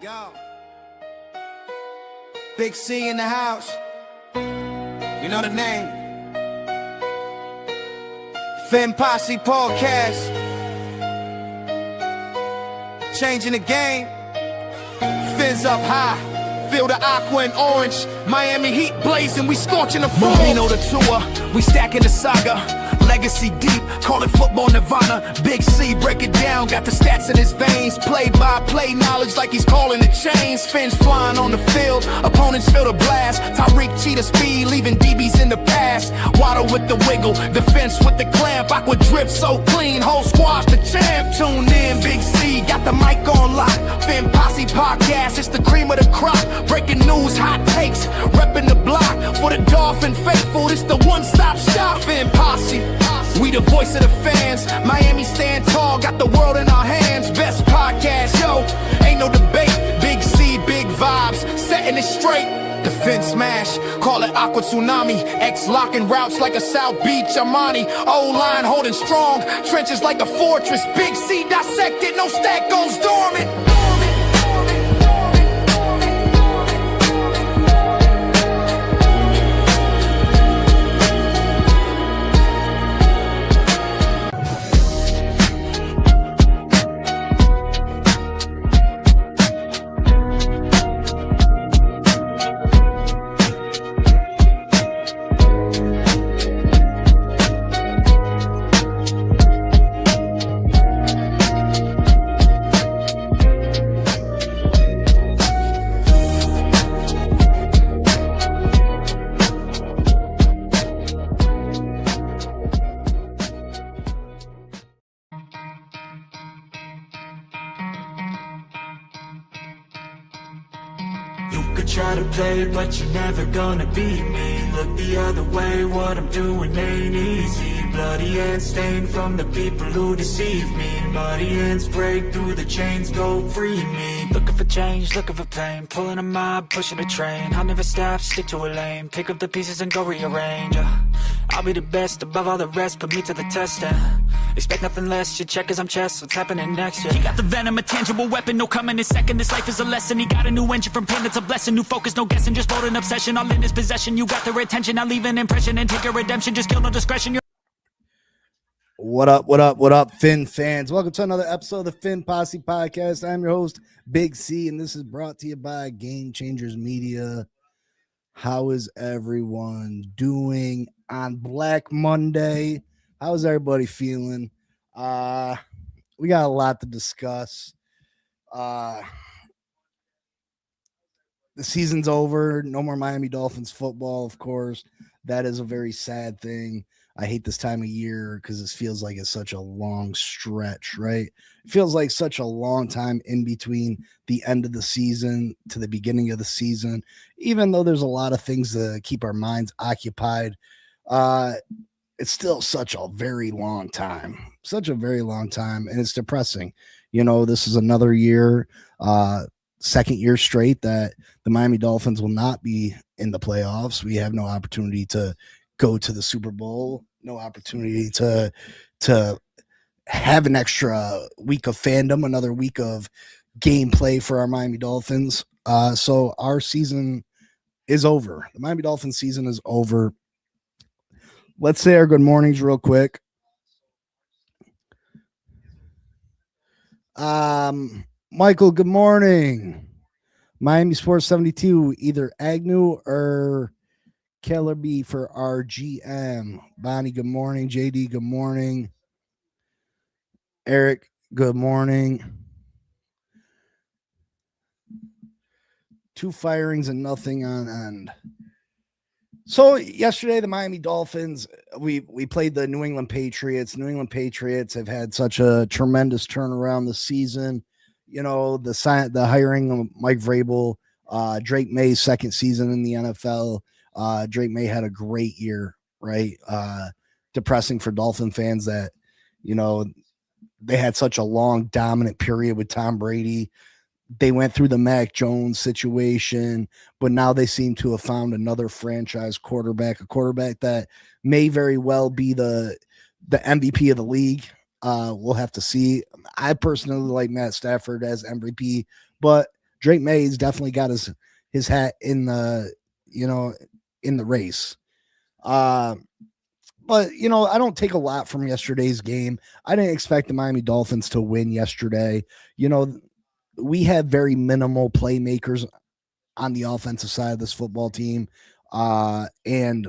Yo, Big C in the house. You know the name. Fin Posse Podcast. Changing the game. Fins up high. Feel the aqua and orange. Miami Heat blazing. We scorching the floor. Marino the tour. We stacking the saga. Legacy deep, call it football nirvana. Big C, break it down, got the stats in his veins. Play-by-play knowledge like he's calling the chains. Fins flying on the field, opponents feel the blast. Tyreek cheetah speed, leaving DBs in the past. Waddle with the wiggle, defense with the clamp. Aqua drip so clean, whole squad's the champ. Tune in, Big C, got the mic on lock. Fin Posse Podcast, it's the cream of the crop. Breaking news, hot takes, repping the block. For the Dolphin faithful, it's the one-stop shop. Fin Posse. We the voice of the fans. Miami stand tall, got the world in our hands. Best podcast, yo, ain't no debate. Big C, big vibes, setting it straight. Defense smash, call it Aqua Tsunami. X locking routes like a South Beach Armani. O-line holding strong, trenches like a fortress. Big C dissected, no stack goes dormant. Try to play, but you're never gonna beat me. Look the other way, what I'm doing ain't easy. Bloody hands stained from the people who deceive me. Muddy hands break through the chains, go free me. Looking for change, looking for pain. Pulling a mob, pushing a train. I'll never stop, stick to a lane. Pick up the pieces and go rearrange. I'll be the best above all the rest, put me to the test and expect nothing less, your check as I'm chess, what's happening next, yeah. He got the venom, a tangible weapon, no coming in second. This life is a lesson, he got a new engine from pain, that's a blessing. New focus, no guessing, just bold an obsession. All in his possession, you got their attention. I'll leave an impression and take a redemption, just kill no discretion. What up, Fin fans? Welcome to another episode of the Fin Posse Podcast. I'm your host, Big C, and this is brought to you by Game Changers Media. How is everyone doing on Black Monday? How is everybody feeling? We got a lot to discuss. The season's over. No more Miami Dolphins football, of course. That is a very sad thing. I hate this time of year because it feels like it's such a long stretch, right? It feels like such a long time in between the end of the season to the beginning of the season, even though there's a lot of things to keep our minds occupied. It's still such a very long time, and it's depressing. You know, this is another year, second year straight that the Miami Dolphins will not be in the playoffs. We have no opportunity to go to the Super Bowl, no opportunity to have an extra week of fandom, another week of gameplay for our Miami Dolphins. So our season is over. The Miami Dolphins season is over. Let's say our good mornings real quick. Michael, good morning. Miami Sports 72, either Agnew or Keller B for our GM. Bonnie, good morning. JD, good morning. Eric, good morning. 2 firings and nothing on end. So yesterday, the Miami Dolphins, we played the New England Patriots. New England Patriots have had such a tremendous turnaround this season. You know, the hiring of Mike Vrabel, Drake May's second season in the NFL. Drake May had a great year, right? Depressing for Dolphin fans that, you know, they had such a long dominant period with Tom Brady. They went through the Mac Jones situation, but now they seem to have found another franchise quarterback, a quarterback that may very well be the MVP of the league. We'll have to see. I personally like Matt Stafford as MVP, but Drake May's definitely got his hat in the, in the race. But I don't take a lot from yesterday's game. I didn't expect the Miami Dolphins to win yesterday. We have very minimal playmakers on the offensive side of this football team. And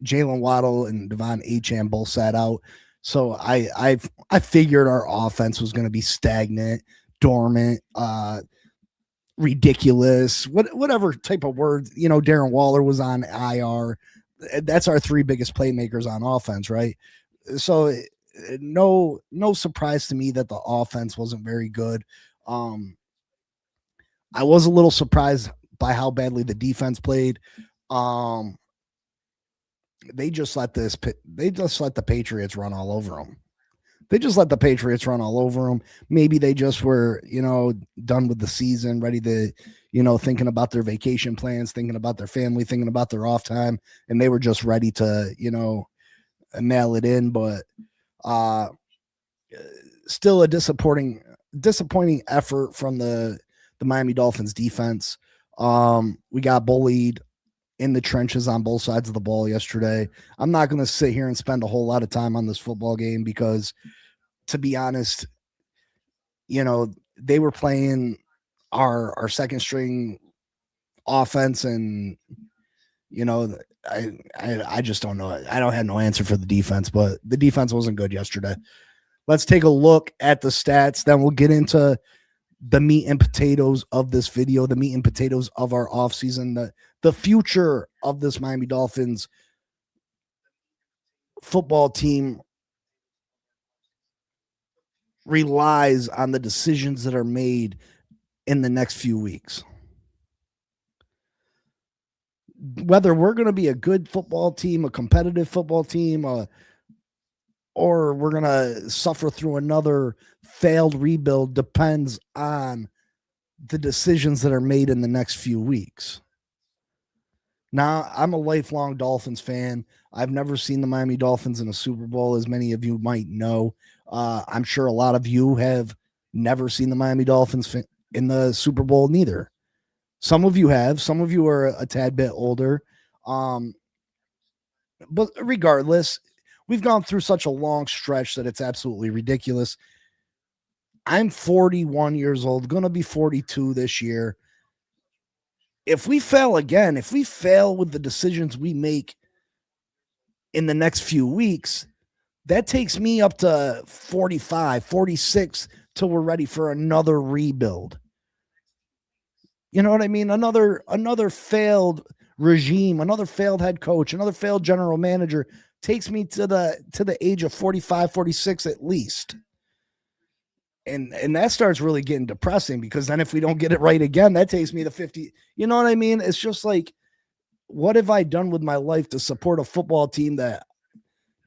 Jalen Waddle and Devon Achane both sat out. So I figured our offense was going to be stagnant, dormant, ridiculous, whatever type of word. Darren Waller was on IR. That's our three biggest playmakers on offense, right? So no surprise to me that the offense wasn't very good. I was a little surprised by how badly the defense played. They just let the Patriots run all over them. Maybe they just were, done with the season, ready to, thinking about their vacation plans, thinking about their family, thinking about their off time, and they were just ready to, mail it in. But still a disappointing effort from the Miami Dolphins defense. We got bullied in the trenches on both sides of the ball yesterday. I'm not going to sit here and spend a whole lot of time on this football game because, to be honest, they were playing our second string offense, and I just don't know. I don't have no answer for the defense, but the defense wasn't good yesterday. Let's take a look at the stats, then we'll get into the meat and potatoes of this video, the meat and potatoes of our offseason, the future of this Miami Dolphins football team relies on the decisions that are made in the next few weeks. Whether we're going to be a good football team, a competitive football team, or we're going to suffer through another failed rebuild depends on the decisions that are made in the next few weeks. Now, I'm a lifelong Dolphins fan. I've never seen the Miami Dolphins in a Super Bowl, as many of you might know. I'm sure a lot of you have never seen the Miami Dolphins in the Super Bowl neither. Some of you have. Some of you are a tad bit older. But regardless, we've gone through such a long stretch that it's absolutely ridiculous. I'm 41 years old, going to be 42 this year. If we fail again, if we fail with the decisions we make in the next few weeks, that takes me up to 45, 46 till we're ready for another rebuild. You know what I mean? Another failed regime, another failed head coach, another failed general manager takes me to the age of 45, 46 at least. And that starts really getting depressing, because then if we don't get it right again, that takes me to 50. You know what I mean? It's just like, what have I done with my life to support a football team that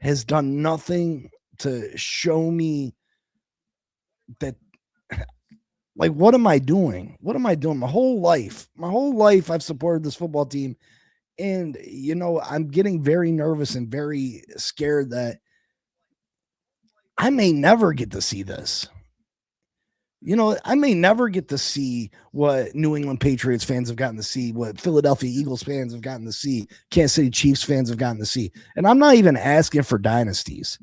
has done nothing to show me that, like, what am I doing? What am I doing? My whole life I've supported this football team. And, I'm getting very nervous and very scared that I may never get to see this. I may never get to see what New England Patriots fans have gotten to see, what Philadelphia Eagles fans have gotten to see, Kansas City Chiefs fans have gotten to see. And I'm not even asking for dynasties,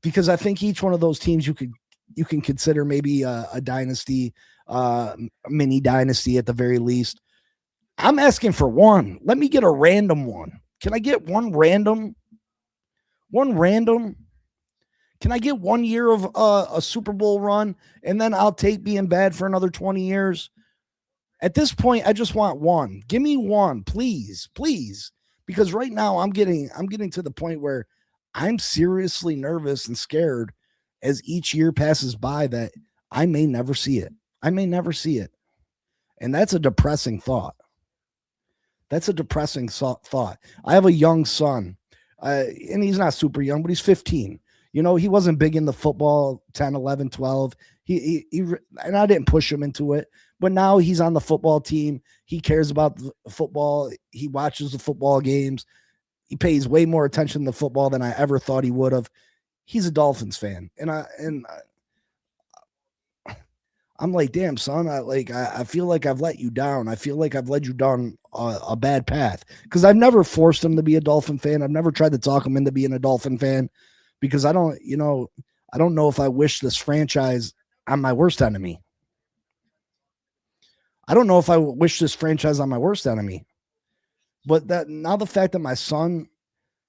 because I think each one of those teams you can consider maybe a dynasty, mini dynasty at the very least. I'm asking for one. Let me get a random one. Can I get one random? Can I get 1 year of a Super Bowl run, and then I'll take being bad for another 20 years? At this point, I just want one. Give me one, please, because right now I'm getting to the point where I'm seriously nervous and scared as each year passes by that I may never see it. And that's a depressing thought. I have a young son, and he's not super young, but he's 15. He wasn't big into football 10, 11, 12. He and I didn't push him into it, but now he's on the football team. He cares about the football. He watches the football games. He pays way more attention to football than I ever thought he would have. He's a Dolphins fan. And I'm like, damn, son, I feel like I've let you down. I feel like I've led you down a bad path because I've never forced him to be a Dolphin fan. I've never tried to talk him into being a Dolphin fan because I don't know if I wish this franchise on my worst enemy. I don't know if I wish this franchise on my worst enemy. But that now the fact that my son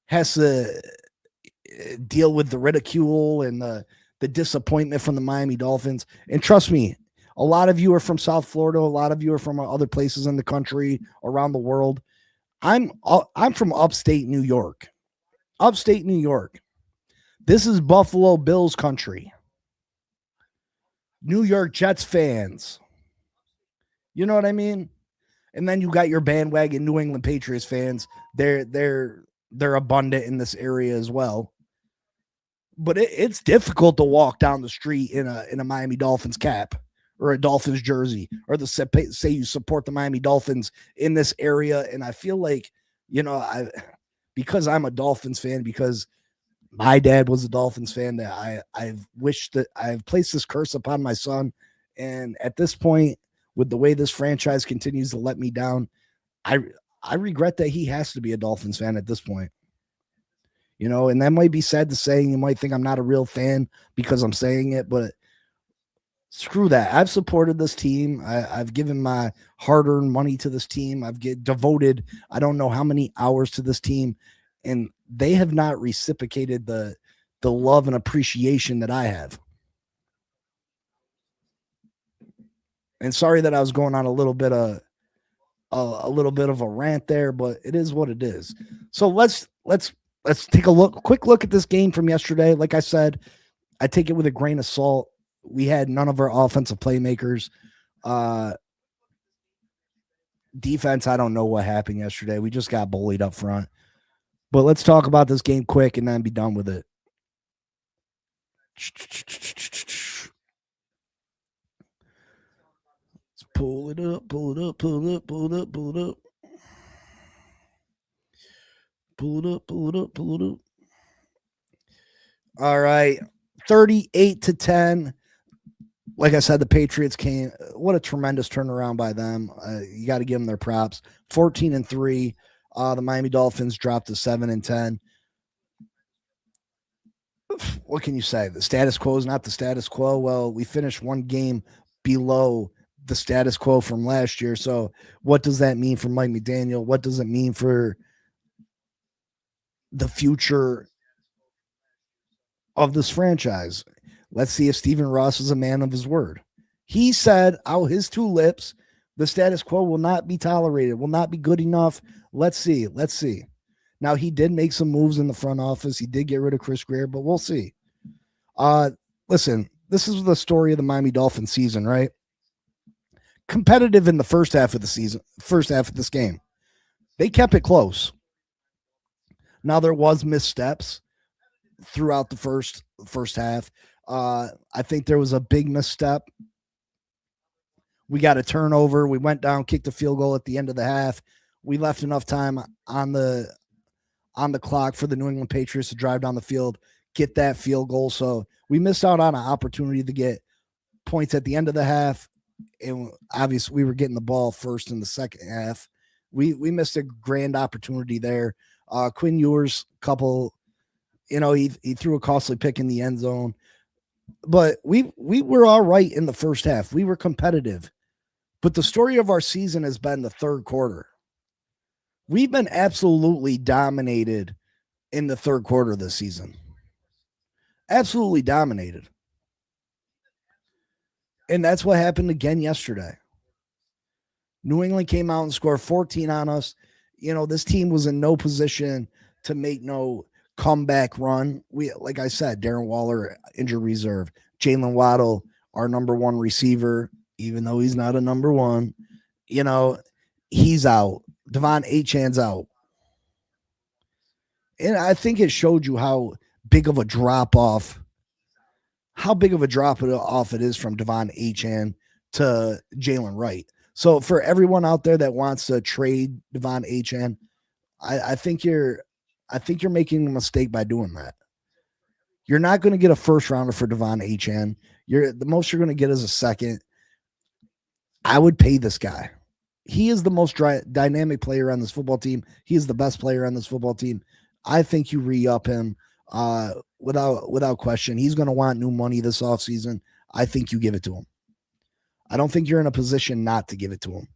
has to deal with the ridicule and the disappointment from the Miami Dolphins, and trust me, a lot of you are from South Florida, a lot of you are from other places in the country, around the world. I'm from upstate New York. Upstate New York. This is Buffalo Bills country. New York Jets fans. You know what I mean? And then you got your bandwagon New England Patriots fans. They're abundant in this area as well. But it's difficult to walk down the street in a Miami Dolphins cap or a Dolphins jersey, or to say you support the Miami Dolphins in this area. And I feel like, because I'm a Dolphins fan, because my dad was a Dolphins fan, that I've wished that I've placed this curse upon my son. And at this point, with the way this franchise continues to let me down, I regret that he has to be a Dolphins fan at this point. And that might be sad to say. You might think I'm not a real fan because I'm saying it, but screw that. I've supported this team. I've given my hard-earned money to this team. I've devoted I don't know how many hours to this team, and they have not reciprocated the love and appreciation that I have. And sorry that I was going on a little bit of a rant there, but it is what it is. So let's take a quick look at this game from yesterday. Like I said, I take it with a grain of salt. We had none of our offensive playmakers. Defense, I don't know what happened yesterday. We just got bullied up front. But let's talk about this game quick and then be done with it. Let's pull it up. All right. 38-10. Like I said, the Patriots came. What a tremendous turnaround by them. You got to give them their props. 14-3. The Miami Dolphins dropped to 7-10. What can you say? The status quo is not the status quo. Well, we finished one game below the status quo from last year. So what does that mean for Mike McDaniel? What does it mean for the future of this franchise? Let's see if Stephen Ross is a man of his word. He said out his two lips, the status quo will not be tolerated, will not be good enough. Let's see. Now, he did make some moves in the front office. He did get rid of Chris Greer, but we'll see. Listen, this is the story of the Miami Dolphins season, right? Competitive in the first half of the season, first half of this game. They kept it close. Now, there was missteps throughout the first half. I think there was a big misstep. We got a turnover. We went down, kicked a field goal at the end of the half. We left enough time on the clock for the New England Patriots to drive down the field, get that field goal. So we missed out on an opportunity to get points at the end of the half. And obviously we were getting the ball first in the second half. We missed a grand opportunity there. Quinn Ewers, couple, he threw a costly pick in the end zone. But we were all right in the first half. We were competitive. But the story of our season has been the third quarter. We've been absolutely dominated in the third quarter of the season. Absolutely dominated. And that's what happened again yesterday. New England came out and scored 14 on us. This team was in no position to make no comeback run. Like I said, Darren Waller, injured reserve. Jalen Waddle, our number one receiver, even though he's not a number one, he's out. Devon Achan's out. And I think it showed you how big of a drop off it is from Devon Achan to Jalen Wright. So for everyone out there that wants to trade Devon Achan, I think you're making a mistake by doing that. You're not going to get a first rounder for Devon Achan. The most you're going to get is a second. I would pay this guy. He is the most dynamic player on this football team. He is the best player on this football team. I think you re-up him without question. He's going to want new money this offseason. I think you give it to him. I don't think you're in a position not to give it to him.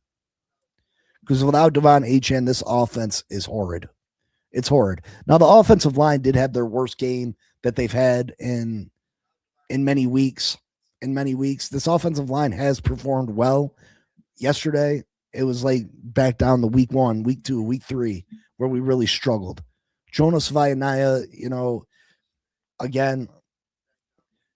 Because without Devon Achane, this offense is horrid. It's horrid. Now, the offensive line did have their worst game that they've had in many weeks. In many weeks, this offensive line has performed well. Yesterday, it was like back down to week 1, week 2, week 3, where we really struggled. Jonas Vainaya, again,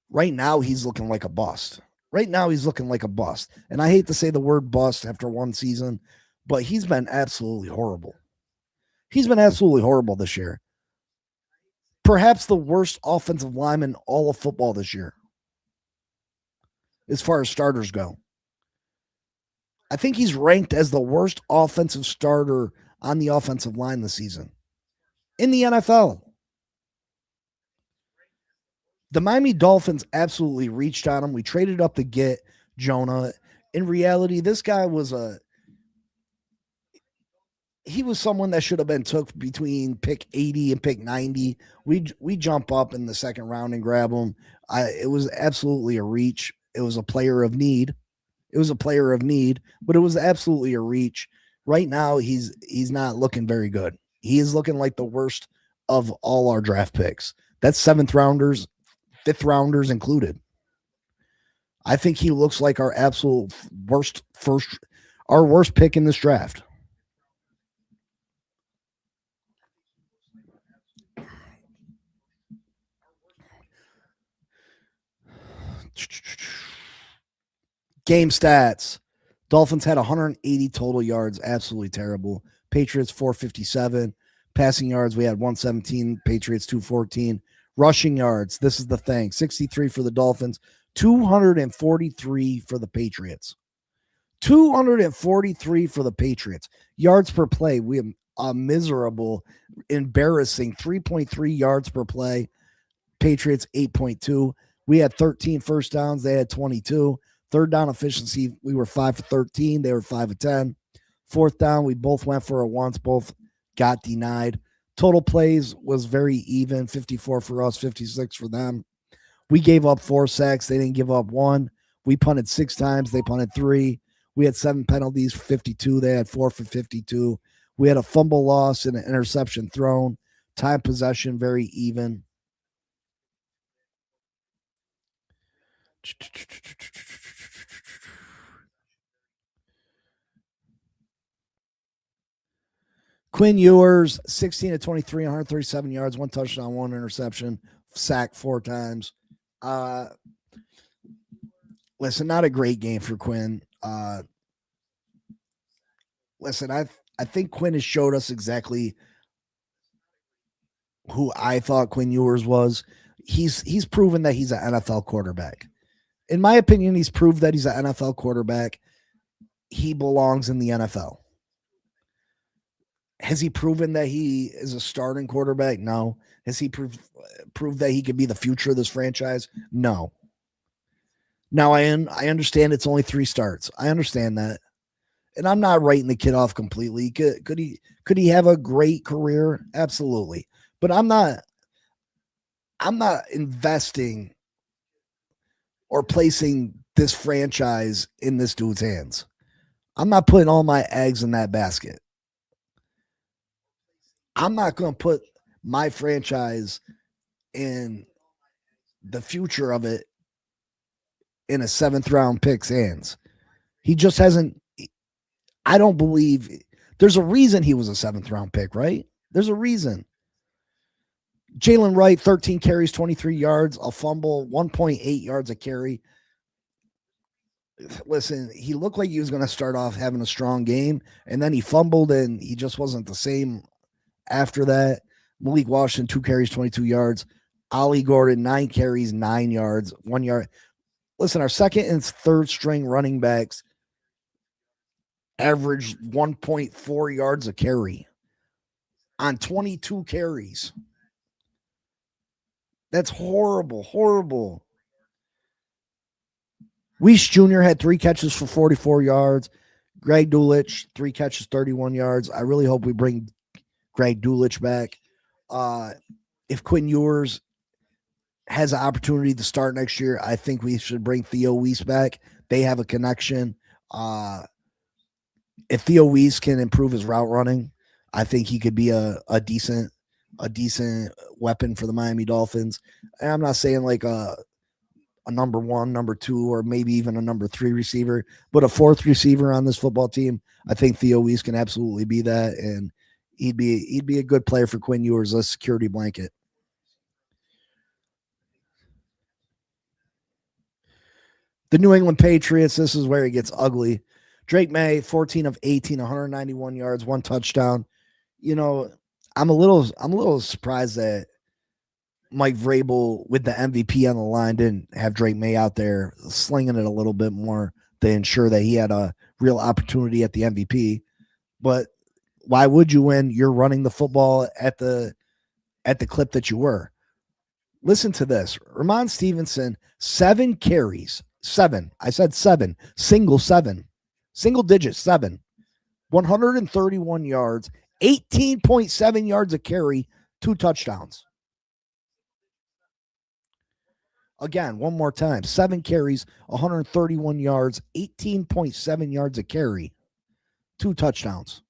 right now he's looking like a bust. And I hate to say the word bust after one season, but he's been absolutely horrible. This year. Perhaps the worst offensive lineman in all of football this year, as far as starters go. I think he's ranked as the worst offensive starter on the offensive line this season in the NFL. The Miami Dolphins absolutely reached on him. We traded up to get Jonah. In reality, this guy was someone that should have been took between pick 80 and pick 90. We jump up in the second round and grab him. It was absolutely a reach. It was a player of need. But it was absolutely a reach. Right now, he's not looking very good. He is looking like the worst of all our draft picks. That's 7th rounders, 5th rounders included. I think he looks like our absolute worst pick in this draft. Game stats. Dolphins had 180 total yards. Absolutely terrible. Patriots 457. Passing yards, we had 117. Patriots 214. Rushing yards, this is the thing. 63 for the Dolphins. 243 for the Patriots. 243 for the Patriots. Yards per play, we have a miserable, embarrassing 3.3 yards per play. Patriots 8.2. We had 13 first downs. They had 22. Third down efficiency, we were 5 for 13. They were 5 of 10. Fourth down, we both went for it once. Both got denied. Total plays was very even. 54 for us, 56 for them. We gave up 4 sacks. They didn't give up 1. We punted 6 times. They punted 3. We had 7 penalties for 52. They had 4 for 52. We had a fumble loss and an interception thrown. Time possession, very even. Quinn Ewers, 16 of 23, 137 yards, 1 touchdown, 1 interception, sacked 4 times. Listen, not a great game for Quinn. Listen, I think Quinn has showed us exactly who I thought Quinn Ewers was. He's proven that he's an NFL quarterback. In my opinion, he's proved that he's an NFL quarterback. He belongs in the NFL. Has he proven that he is a starting quarterback? No. Has he proved that he could be the future of this franchise? No. Now, I understand it's only 3 starts. I understand that. And I'm not writing the kid off completely. Could he have a great career? Absolutely. But I'm not investing or placing this franchise in this dude's hands. I'm not putting all my eggs in that basket. I'm not going to put my franchise in the future of it in a 7th round pick's hands. He just hasn't. I don't believe there's a reason he was a 7th round pick, right? There's a reason. Jalen Wright, 13 carries, 23 yards, a fumble, 1.8 yards a carry. Listen, he looked like he was going to start off having a strong game, and then he fumbled, and he just wasn't the same after that. Malik Washington, 2 carries, 22 yards. Ollie Gordon, 9 carries, 9 yards, 1 yard. Listen, our second and third string running backs averaged 1.4 yards a carry on 22 carries. That's horrible, horrible. Weiss Jr. had 3 catches for 44 yards. Greg Dulcich, 3 catches, 31 yards. I really hope we bring Greg Dulcich back. If Quinn Ewers has an opportunity to start next year, I think we should bring Theo Weiss back. They have a connection. If Theo Weiss can improve his route running, I think he could be a decent weapon for the Miami Dolphins. And I'm not saying like a number 1, number 2, or maybe even a number 3 receiver, but a 4th receiver on this football team. I think Theo Weiss can absolutely be that, and he'd be a good player for Quinn Ewers, a security blanket. The New England Patriots, this is where it gets ugly. Drake May, 14 of 18, 191 yards, 1 touchdown. You know, I'm a little surprised that Mike Vrabel with the MVP on the line didn't have Drake May out there slinging it a little bit more to ensure that he had a real opportunity at the MVP. But why would you when you're running the football at the clip that you were? Listen to this. Ramon Stevenson, 7 carries. 7. I said 7. Single digit 7. 131 yards, 18.7 yards a carry, 2 touchdowns. Again, one more time. 7 carries, 131 yards, 18.7 yards a carry, 2 touchdowns.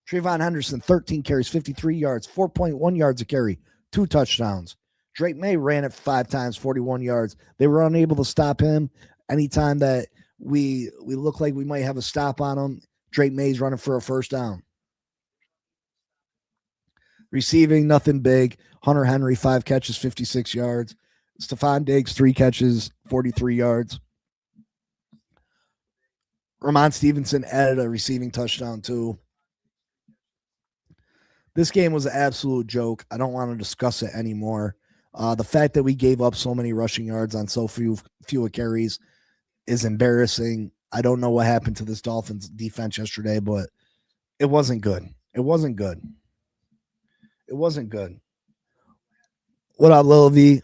Trayvon Henderson, 13 carries, 53 yards, 4.1 yards a carry, 2 touchdowns. Drake May ran it 5 times, 41 yards. They were unable to stop him. Anytime that we look like we might have a stop on him, Drake May's running for a first down. Receiving, nothing big. Hunter Henry, 5 catches, 56 yards. Stephon Diggs, 3 catches, 43 yards. Ramon Stevenson added a receiving touchdown too. This game was an absolute joke. I don't want to discuss it anymore. The fact that we gave up so many rushing yards on so few carries is embarrassing. I don't know what happened to this Dolphins defense yesterday, but it wasn't good. It wasn't good. What up, Lil V?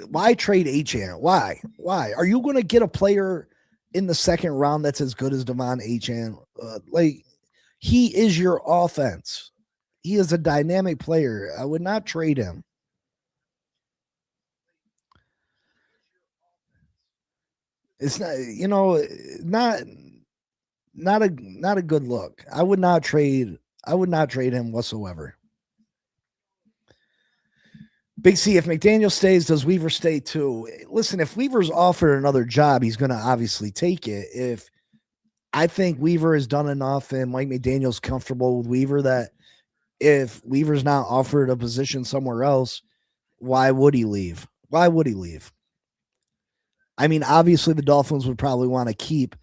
Why trade Achane? Why? Are you going to get a player in the second round that's as good as Devon Achane? He is your offense. He is a dynamic player. I would not trade him. It's not, not a good look. I would not trade him whatsoever. Big C, if McDaniel stays, does Weaver stay too? Listen, if Weaver's offered another job, he's going to obviously take it. If I think Weaver has done enough and Mike McDaniel's comfortable with Weaver that if Weaver's not offered a position somewhere else, why would he leave? I mean, obviously the Dolphins would probably want to keep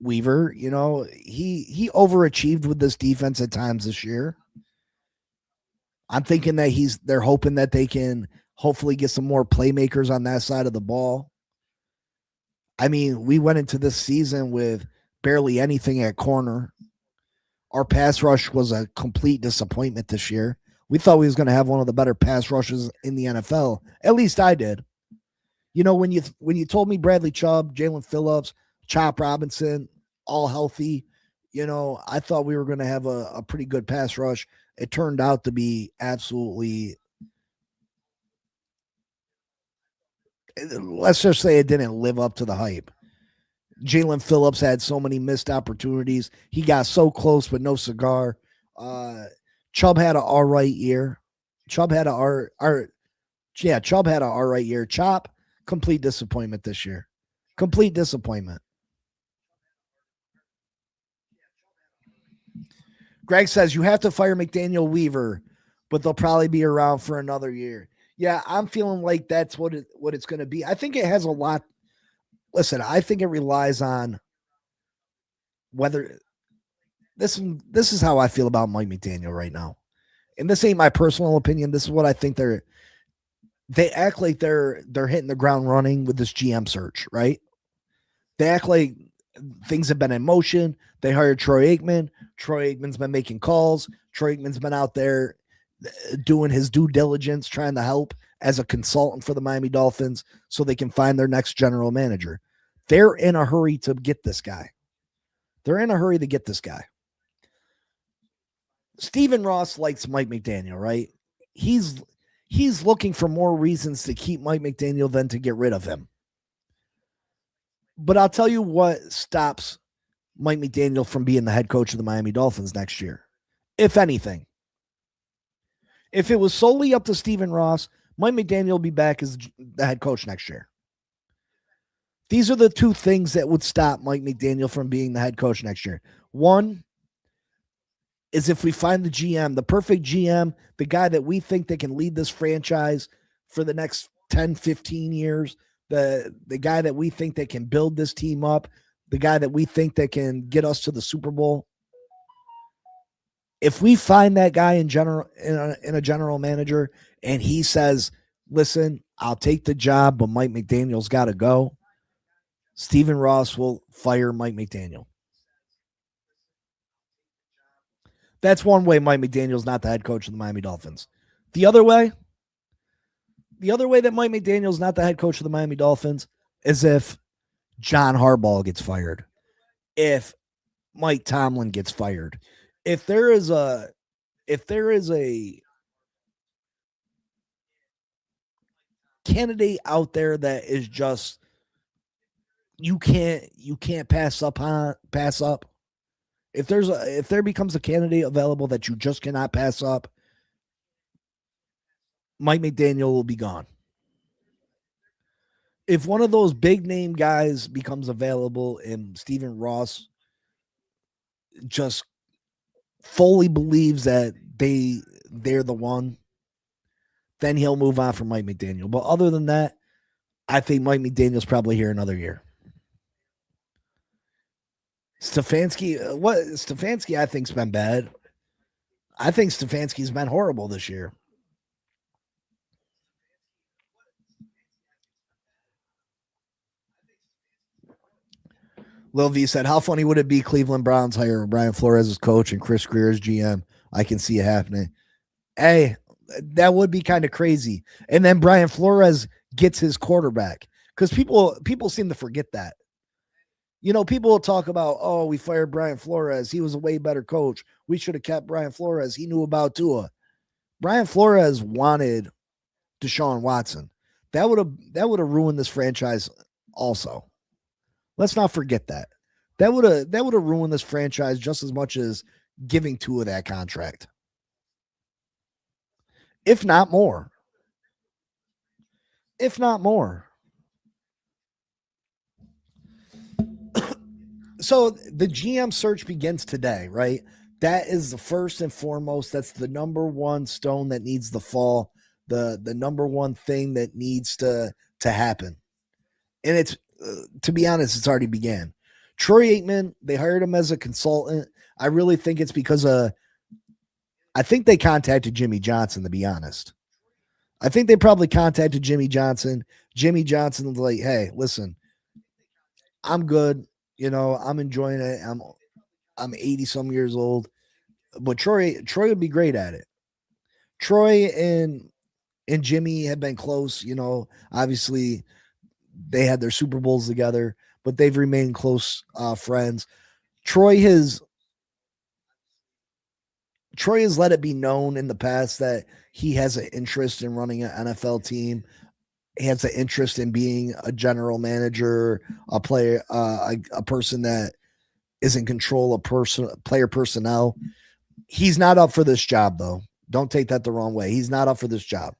Weaver. You know, he overachieved with this defense at times this year. I'm thinking that they're hoping that they can hopefully get some more playmakers on that side of the ball. I mean, we went into this season with barely anything at corner. Our pass rush was a complete disappointment this year. We thought we was going to have one of the better pass rushes in the NFL. At least I did. You know, when you told me Bradley Chubb, Jalen Phillips, Chop Robinson, all healthy, you know, I thought we were going to have a pretty good pass rush. It turned out to be absolutely, let's just say it didn't live up to the hype. Jalen Phillips had so many missed opportunities. He got so close, but no cigar. Chubb had an all right year. Chubb had an all right year. Chop, complete disappointment this year. Complete disappointment. Greg says you have to fire McDaniel Weaver, but they'll probably be around for another year. Yeah, I'm feeling like that's what it's going to be. I think it has a lot. Listen, I think it relies on whether this is how I feel about Mike McDaniel right now. And this ain't my personal opinion. This is what I think they act like they're hitting the ground running with this GM search, right? They act like things have been in motion. They hired Troy Aikman. Troy Aikman's been making calls. Troy Aikman's been out there doing his due diligence, trying to help as a consultant for the Miami Dolphins so they can find their next general manager. They're in a hurry to get this guy. Stephen Ross likes Mike McDaniel, right? He's looking for more reasons to keep Mike McDaniel than to get rid of him. But I'll tell you what stops Mike McDaniel from being the head coach of the Miami Dolphins next year, if anything. If it was solely up to Stephen Ross, Mike McDaniel will be back as the head coach next year. These are the two things that would stop Mike McDaniel from being the head coach next year. One is if we find the GM, the perfect GM, the guy that we think that can lead this franchise for the next 10, 15 years, the guy that we think that can build this team up, the guy that we think that can get us to the Super Bowl. If we find that guy in a general manager and he says, listen, I'll take the job, but Mike McDaniel's got to go, Stephen Ross will fire Mike McDaniel. That's one way Mike McDaniel's not the head coach of the Miami Dolphins. The other way that Mike McDaniel's not the head coach of the Miami Dolphins is if John Harbaugh gets fired, if Mike Tomlin gets fired, if there is a candidate out there that is just you can't pass up. If there becomes a candidate available that you just cannot pass up, Mike McDaniel will be gone. If one of those big name guys becomes available and Stephen Ross just fully believes that they're the one, then he'll move on from Mike McDaniel. But other than that, I think Mike McDaniel's probably here another year. Stefanski, I think's been bad. I think Stefanski's been horrible this year. Lil V said, how funny would it be Cleveland Browns hire Brian Flores as coach and Chris Greer as GM? I can see it happening. Hey, that would be kind of crazy. And then Brian Flores gets his quarterback, because people seem to forget that. You know, people will talk about, oh, we fired Brian Flores. He was a way better coach. We should have kept Brian Flores. He knew about Tua. Brian Flores wanted Deshaun Watson. That would have ruined this franchise also. Let's not forget that. That would have ruined this franchise just as much as giving Tua that contract. If not more. So the GM search begins today, right? That is the first and foremost. That's the number one stone that needs to fall. The number one thing that needs to happen. And it's, to be honest, it's already began. Troy Aikman, they hired him as a consultant. I really think it's because I think they contacted Jimmy Johnson, to be honest. I think they probably contacted Jimmy Johnson. Jimmy Johnson was like, hey, listen, I'm good. You know, I'm enjoying it. I'm 80 some years old, but Troy would be great at it. Troy and Jimmy have been close. You know, obviously they had their Super Bowls together, but they've remained close friends. Troy has let it be known in the past that he has an interest in running an NFL team. He has an interest in being a general manager, a player, a person that is in control of player personnel. He's not up for this job, though. Don't take that the wrong way. He's not up for this job.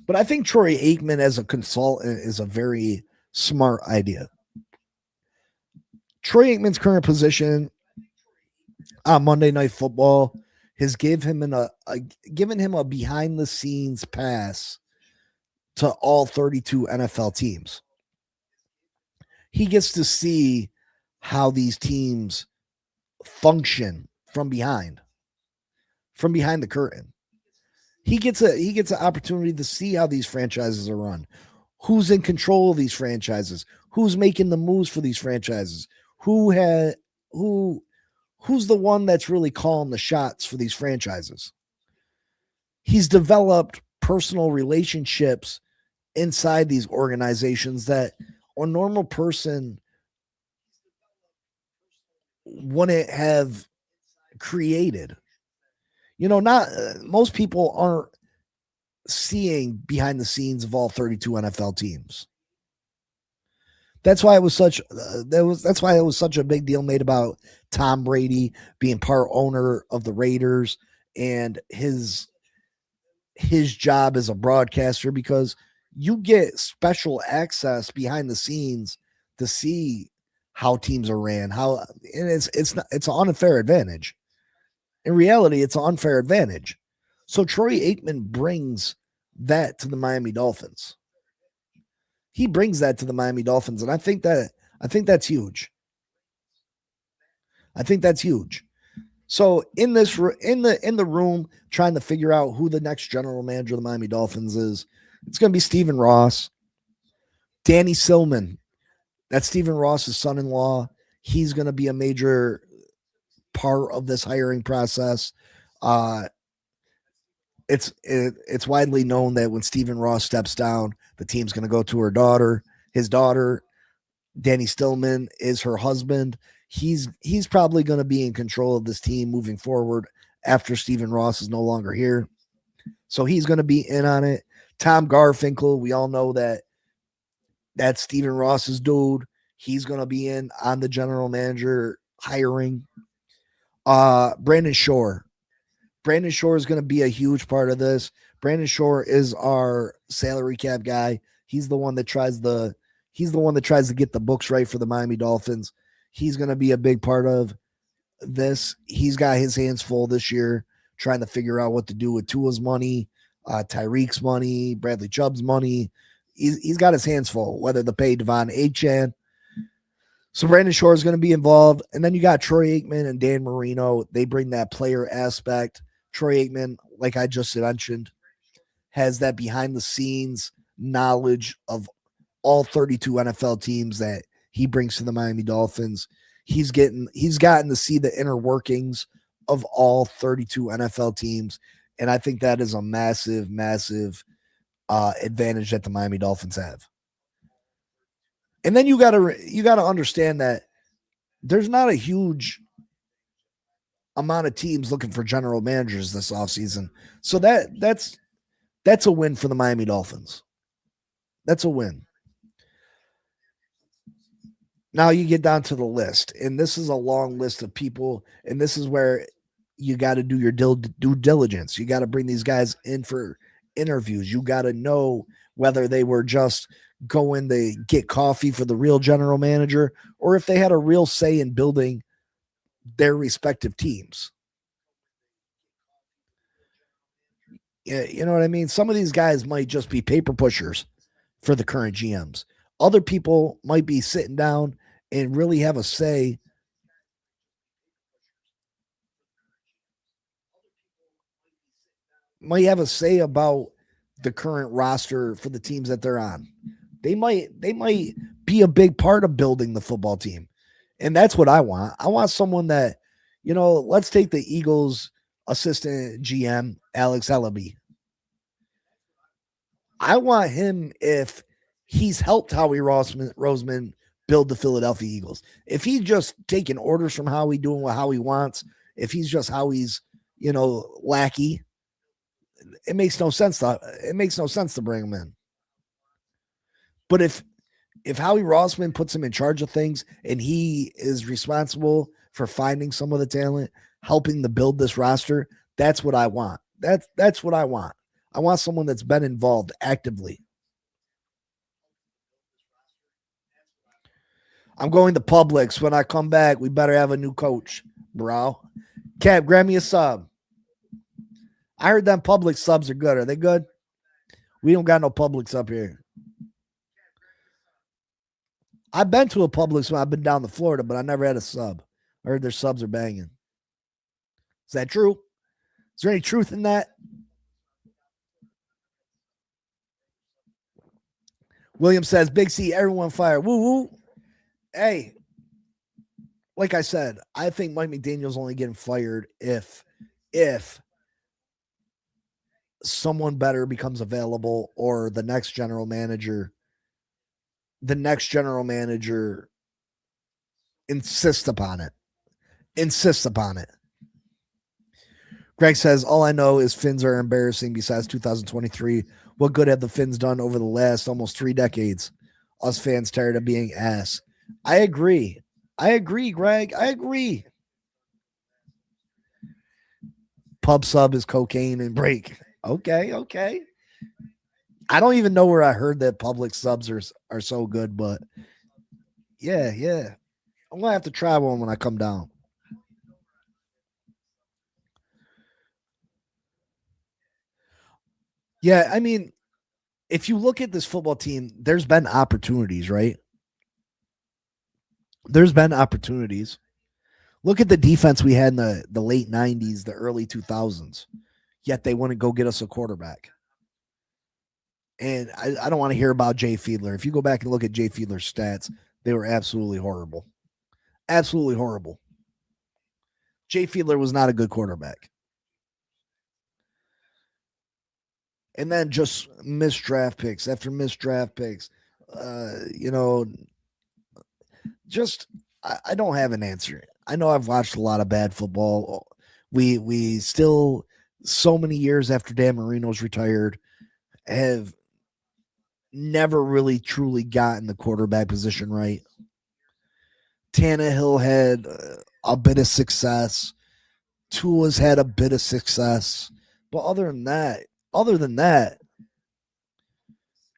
But I think Troy Aikman as a consultant is a very smart idea. Troy Aikman's current position on Monday Night Football has given him a behind the scenes pass to all 32 NFL teams. He gets to see how these teams function from behind the curtain. He gets an opportunity to see how these franchises are run, who's in control of these franchises, who's making the moves for these franchises, who who's the one that's really calling the shots for these franchises? He's developed personal relationships inside these organizations that a normal person wouldn't have created. Not most people aren't seeing behind the scenes of all 32 NFL teams. That's why it was such a big deal made about Tom Brady being part owner of the Raiders and his job as a broadcaster, because you get special access behind the scenes to see how teams are ran, and it's an unfair advantage. In reality, it's an unfair advantage. So Troy Aikman brings that to the Miami Dolphins. He brings that to the Miami Dolphins, and I think that's huge. I think that's huge. So in the room, trying to figure out who the next general manager of the Miami Dolphins is, it's going to be Stephen Ross, Danny Silman. That's Stephen Ross's son-in-law. He's going to be a major part of this hiring process. It's widely known that when Stephen Ross steps down, the team's going to go to his daughter. Danny Stillman is her husband. He's probably going to be in control of this team moving forward after Stephen Ross is no longer here. So he's going to be in on it. Tom Garfinkel, we all know that's Stephen Ross's dude. He's going to be in on the general manager hiring. Brandon Shore. Brandon Shore is going to be a huge part of this. Brandon Shore is our salary cap guy. He's the one that tries to get the books right for the Miami Dolphins. He's going to be a big part of this. He's got his hands full this year trying to figure out what to do with Tua's money, Tyreek's money, Bradley Chubb's money. He's got his hands full, whether to pay Devon Achane. So Brandon Shore is going to be involved. And then you got Troy Aikman and Dan Marino. They bring that player aspect. Troy Aikman, like I just mentioned, has that behind the scenes knowledge of all 32 NFL teams that he brings to the Miami Dolphins. He's gotten to see the inner workings of all 32 NFL teams. And I think that is a massive, massive advantage that the Miami Dolphins have. And then you gotta understand that there's not a huge amount of teams looking for general managers this offseason. So that's a win for the Miami Dolphins. That's a win. Now you get down to the list, and this is a long list of people, and this is where you got to do your due diligence. You got to bring these guys in for interviews. You got to know whether they were just going to get coffee for the real general manager or if they had a real say in building their respective teams. Yeah, you know what I mean? Some of these guys might just be paper pushers for the current GMs. Other people might be sitting down and really have a say. Might have a say about the current roster for the teams that they're on. They might be a big part of building the football team. And that's what I want. I want someone that, let's take the Eagles assistant GM, Alex Ellaby. I want him, if he's helped Howie Roseman build the Philadelphia Eagles. If he's just taking orders from Howie, doing what Howie wants, if he's just Howie's, lackey, it makes no sense to bring him in. But if Howie Roseman puts him in charge of things and he is responsible for finding some of the talent, helping to build this roster, that's what I want. That's what I want. I want someone that's been involved actively. I'm going to Publix. When I come back, we better have a new coach, bro. Cap, grab me a sub. I heard them Publix subs are good. Are they good? We don't got no Publix up here. I've been to a Publix when I've been down to Florida, but I never had a sub. I heard their subs are banging. Is that true? Is there any truth in that? William says, Big C, everyone fire. Woo woo. Hey, like I said, I think Mike McDaniel's only getting fired if someone better becomes available or the next general manager insists upon it. Greg says, all I know is Finns are embarrassing besides 2023. What good have the Finns done over the last almost 3 decades? Us fans tired of being ass. I agree, Greg. I agree. Pub sub is cocaine and break. Okay. I don't even know where I heard that public subs are so good, but yeah. I'm going to have to try one when I come down. Yeah, I mean, if you look at this football team, there's been opportunities, right? There's been opportunities. Look at the defense we had in the late 90s, the early 2000s, yet they wouldn't go get us a quarterback. And I don't want to hear about Jay Fiedler. If you go back and look at Jay Fiedler's stats, they were absolutely horrible. Absolutely horrible. Jay Fiedler was not a good quarterback. And then just missed draft picks after missed draft picks. Just I don't have an answer. I know I've watched a lot of bad football. We still, so many years after Dan Marino's retired, have never really truly gotten the quarterback position right. Tannehill had a bit of success. Tua's had a bit of success. But other than that,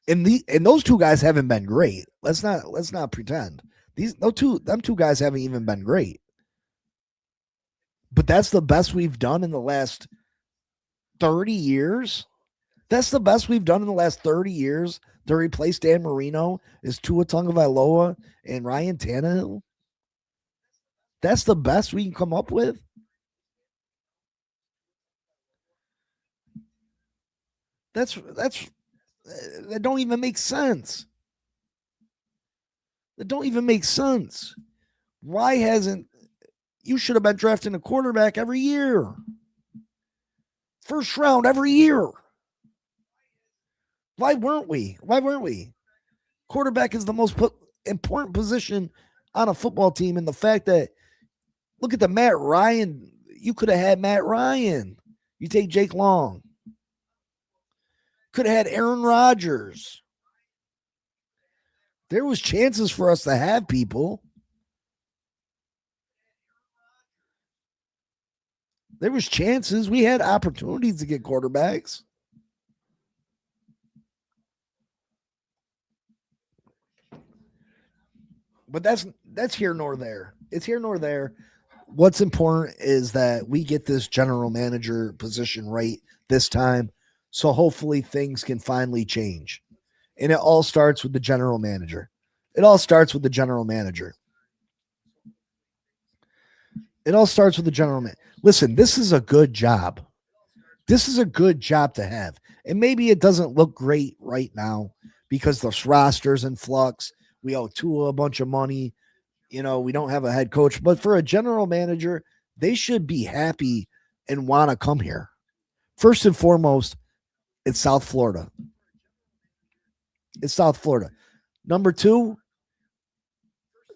and those two guys haven't been great. Let's not pretend. Them two guys haven't even been great. But that's the best we've done in the last 30 years. That's the best we've done in the last 30 years to replace Dan Marino is Tua Tagovailoa and Ryan Tannehill. That's the best we can come up with. That don't even make sense. That don't even make sense. Why hasn't you should have been drafting a quarterback every year? First round every year. Why weren't we? Quarterback is the most important position on a football team, and the fact that look at the Matt Ryan. You could have had Matt Ryan. You take Jake Long. Could have had Aaron Rodgers. There was chances for us to have people. There was chances. We had opportunities to get quarterbacks. But that's here nor there. It's here nor there. What's important is that we get this general manager position right this time. So hopefully things can finally change. And it all starts with the general manager. Listen, this is a good job. This is a good job to have. And maybe it doesn't look great right now because the roster's in flux. We owe Tua a bunch of money. We don't have a head coach. But for a general manager, they should be happy and want to come here. First and foremost, it's South Florida. Number 2,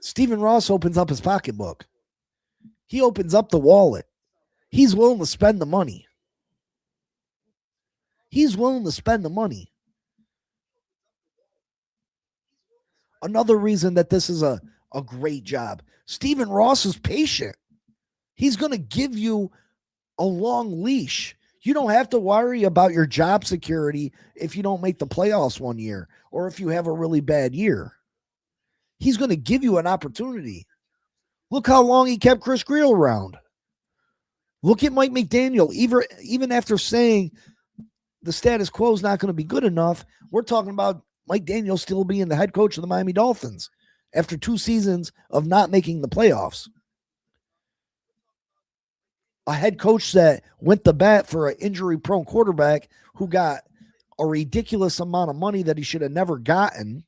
Stephen Ross opens up his pocketbook. He opens up the wallet. He's willing to spend the money. Another reason that this is a great job. Stephen Ross is patient. He's going to give you a long leash. You don't have to worry about your job security if you don't make the playoffs one year or if you have a really bad year. He's going to give you an opportunity. Look how long he kept Chris Greal around. Look at Mike McDaniel. Even after saying the status quo is not going to be good enough, we're talking about Mike Daniel still being the head coach of the Miami Dolphins after 2 seasons of not making the playoffs. A head coach that went to bat for an injury-prone quarterback who got a ridiculous amount of money that he should have never gotten.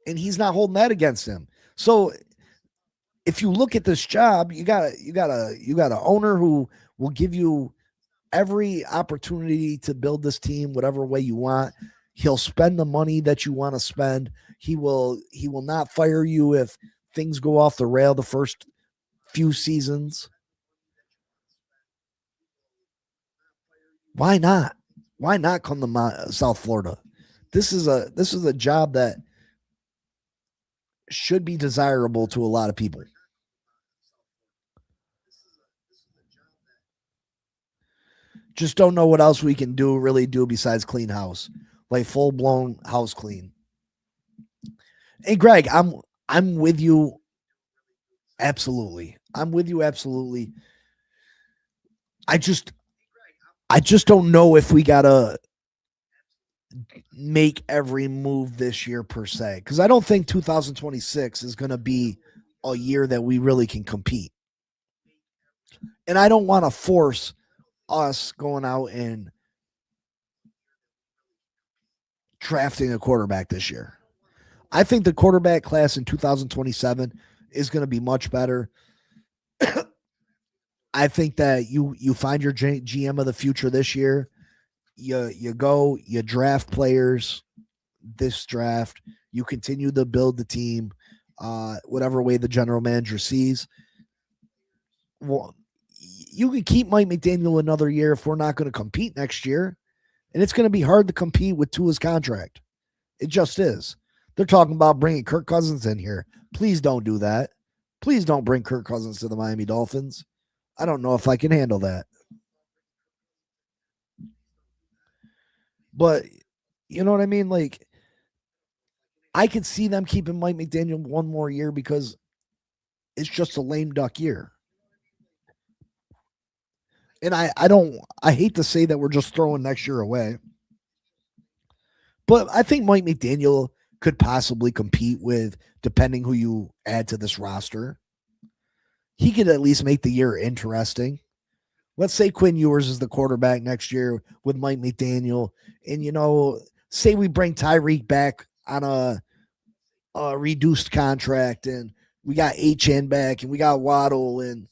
And he's not holding that against him. So if you look at this job, you got an owner who will give you every opportunity to build this team whatever way you want. He'll spend the money that you want to spend. He will not fire you if things go off the rail the first few seasons. Why not? Why not come to South Florida? This is a job that should be desirable to a lot of people. Just don't know what else we can really do besides clean house, like full blown house clean. Hey, Greg, I'm with you. Absolutely, I'm with you. Absolutely. I just don't know if we gotta make every move this year per se, because I don't think 2026 is going to be a year that we really can compete, and I don't want to force us going out and drafting a quarterback this year. I think the quarterback class in 2027 is going to be much better. I think that you find your GM of the future this year. You draft players this draft. You continue to build the team, whatever way the general manager sees. Well, you can keep Mike McDaniel another year if we're not going to compete next year, and it's going to be hard to compete with Tua's contract. It just is. They're talking about bringing Kirk Cousins in here. Please don't do that. Please don't bring Kirk Cousins to the Miami Dolphins. I don't know if I can handle that. But you know what I mean? Like, I could see them keeping Mike McDaniel one more year because it's just a lame duck year. And I hate to say that we're just throwing next year away. But I think Mike McDaniel could possibly compete with, depending who you add to this roster. He could at least make the year interesting. Let's say Quinn Ewers is the quarterback next year with Mike McDaniel. And, say we bring Tyreek back on a reduced contract, and we got HN back, and we got Waddle, and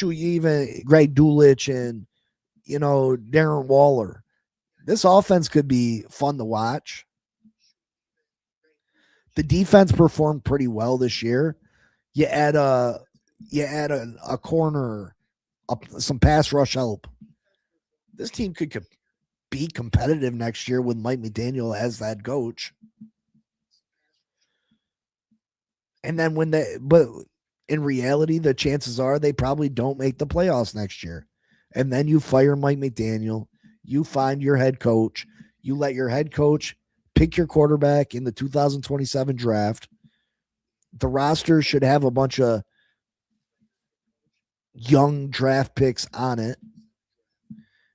even Greg Dulcich, and, Darren Waller. This offense could be fun to watch. The defense performed pretty well this year. You add a corner, some pass rush help. This team could be competitive next year with Mike McDaniel as that coach. And then but in reality, the chances are they probably don't make the playoffs next year. And then you fire Mike McDaniel. You find your head coach. You let your head coach pick your quarterback in the 2027 draft. The roster should have a bunch of young draft picks on it.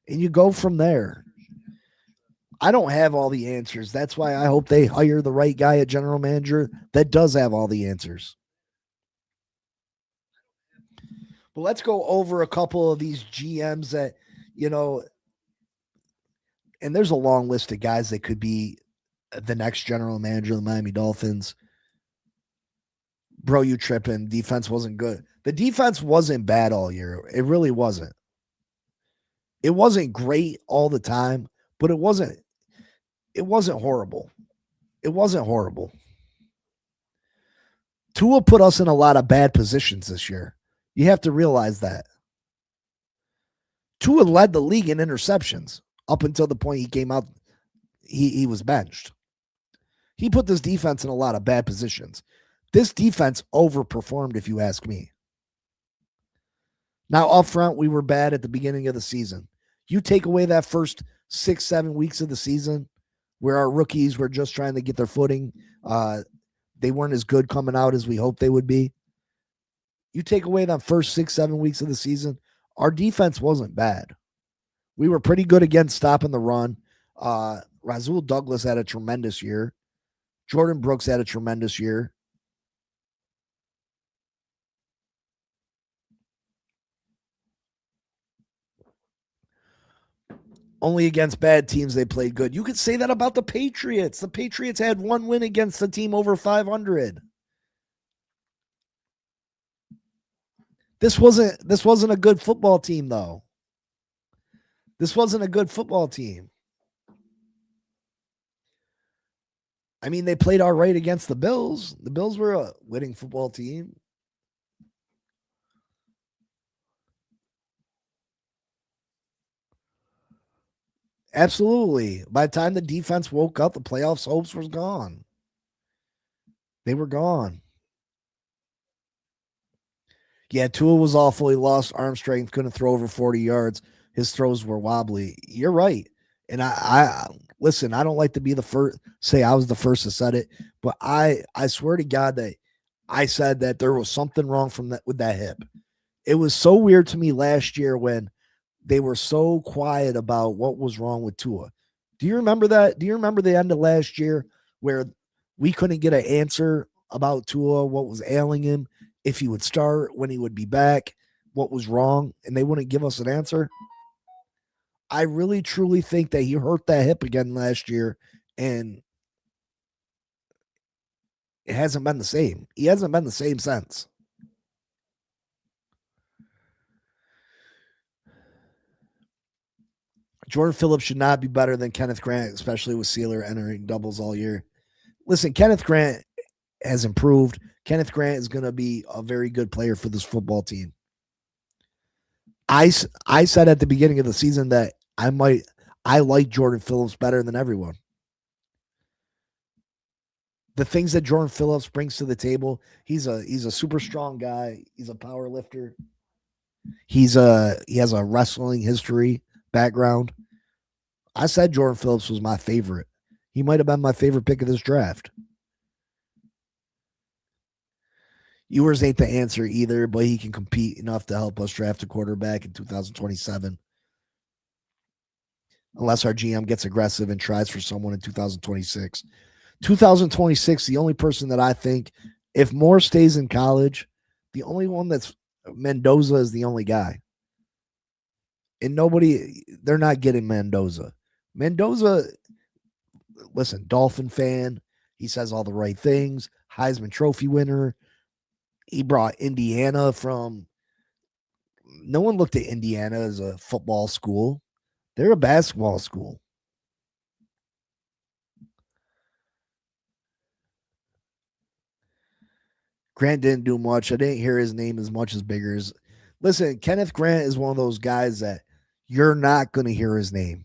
And you go from there. I don't have all the answers. That's why I hope they hire the right guy at general manager that does have all the answers. But let's go over a couple of these GMs that, and there's a long list of guys that could be the next general manager of the Miami Dolphins. Bro, you tripping. Defense wasn't good. The defense wasn't bad all year. It really wasn't. It wasn't great all the time, but it wasn't horrible. It wasn't horrible. Tua put us in a lot of bad positions this year. You have to realize that. Tua led the league in interceptions up until the point he came out. He was benched. He put this defense in a lot of bad positions. This defense overperformed, if you ask me. Now, up front, we were bad at the beginning of the season. You take away that first 6-7 weeks of the season where our rookies were just trying to get their footing. They weren't as good coming out as we hoped they would be. You take away that first 6-7 weeks of the season, our defense wasn't bad. We were pretty good against stopping the run. Rasul Douglas had a tremendous year. Jordan Brooks had a tremendous year. Only against bad teams they played good. You could say that about the Patriots. The Patriots had one win against a team over 500. This wasn't a good football team, though. This wasn't a good football team. I mean, they played all right against the Bills. The Bills were a winning football team. Absolutely. By the time the defense woke up, the playoffs hopes was gone. They were gone. Yeah, Tua was awful. He lost arm strength, couldn't throw over 40 yards. His throws were wobbly. You're right. And I listen, I don't like to be the first, say I was the first to said it, but I swear to God that I said that there was something wrong from that with that hip. It was so weird to me last year when they were so quiet about what was wrong with Tua. Do you remember that? Do you remember the end of last year where we couldn't get an answer about Tua, what was ailing him, if he would start, when he would be back, what was wrong, and they wouldn't give us an answer? I really, truly think that he hurt that hip again last year, and it hasn't been the same. He hasn't been the same since. Jordan Phillips should not be better than Kenneth Grant, especially with Sealer entering doubles all year. Listen, Kenneth Grant has improved. Kenneth Grant is going to be a very good player for this football team. I said at the beginning of the season that I like Jordan Phillips better than everyone. The things that Jordan Phillips brings to the table, he's a super strong guy. He's a power lifter. He has a wrestling history background. I said Jordan Phillips was my favorite. He might have been my favorite pick of this draft. Ewers ain't the answer either, but he can compete enough to help us draft a quarterback in 2027. Unless our GM gets aggressive and tries for someone in 2026. 2026, the only person that I think, if Moore stays in college, the only one that's Mendoza is the only guy. And they're not getting Mendoza. Mendoza, listen, Dolphin fan. He says all the right things. Heisman Trophy winner. He brought Indiana from. No one looked at Indiana as a football school. They're a basketball school. Grant didn't do much. I didn't hear his name as much as Biggers. Listen, Kenneth Grant is one of those guys that you're not going to hear his name.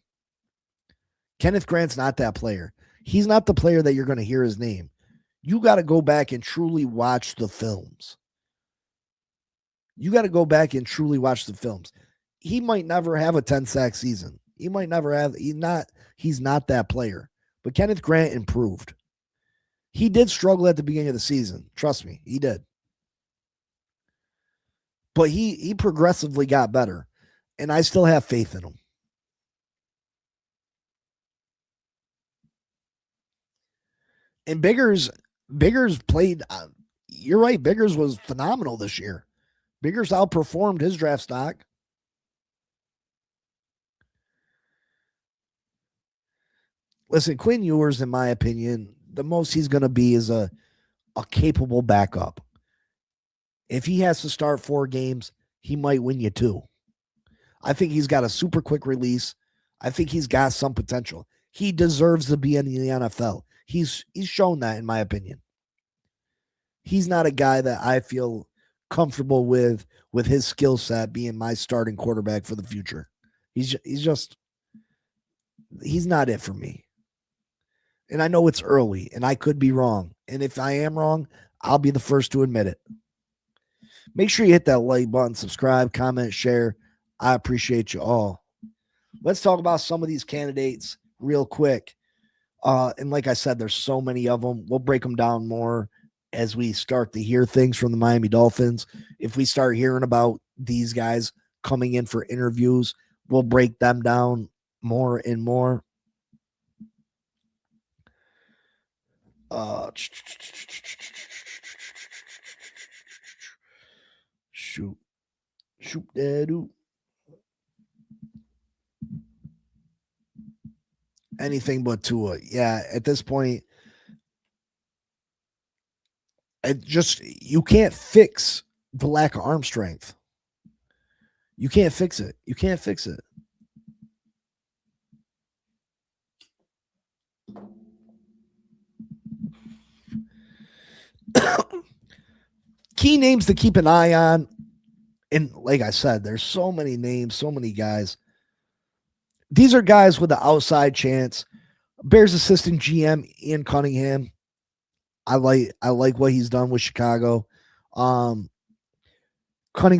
Kenneth Grant's not that player. He's not the player that you're going to hear his name. You got to go back and truly watch the films. You got to go back and truly watch the films. He might never have a 10-sack season. He might never have. He's not that player. But Kenneth Grant improved. He did struggle at the beginning of the season. Trust me, he did. But he progressively got better. And I still have faith in him. And Biggers played. You're right. Biggers was phenomenal this year. Biggers outperformed his draft stock. Listen, Quinn Ewers, in my opinion, the most he's going to be is a capable backup. If he has to start 4 games, he might win you 2. I think he's got a super quick release. I think he's got some potential. He deserves to be in the NFL. He's shown that, in my opinion. He's not a guy that I feel comfortable with his skill set being my starting quarterback for the future. He's not it for me. And I know it's early, and I could be wrong. And if I am wrong, I'll be the first to admit it. Make sure you hit that like button, subscribe, comment, share. I appreciate you all. Let's talk about some of these candidates real quick. And like I said, there's so many of them. We'll break them down more as we start to hear things from the Miami Dolphins. If we start hearing about these guys coming in for interviews, we'll break them down more and more. Shoot that. Anything but Tua. Yeah, at this point, you can't fix the lack of arm strength. You can't fix it. You can't fix it. Key names to keep an eye on. And like I said, there's so many names, so many guys. These are guys with the outside chance. Bears assistant GM Ian Cunningham. I like what he's done with Chicago. Cunning's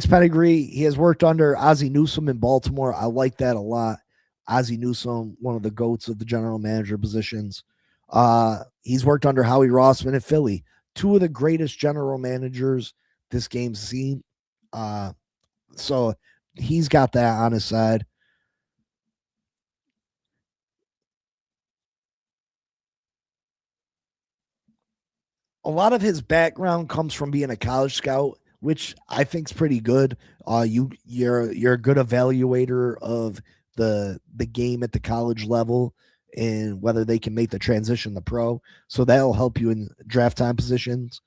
pedigree. He has worked under Ozzie Newsome in Baltimore. I like that a lot. Ozzie Newsome, one of the GOATs of the general manager positions. He's worked under Howie Rossman in Philly. Two of the greatest general managers this game's seen. So he's got that on his side. A lot of his background comes from being a college scout, which I think is pretty good. You're a good evaluator of the game at the college level and whether they can make the transition to pro. So that'll help you in draft time positions.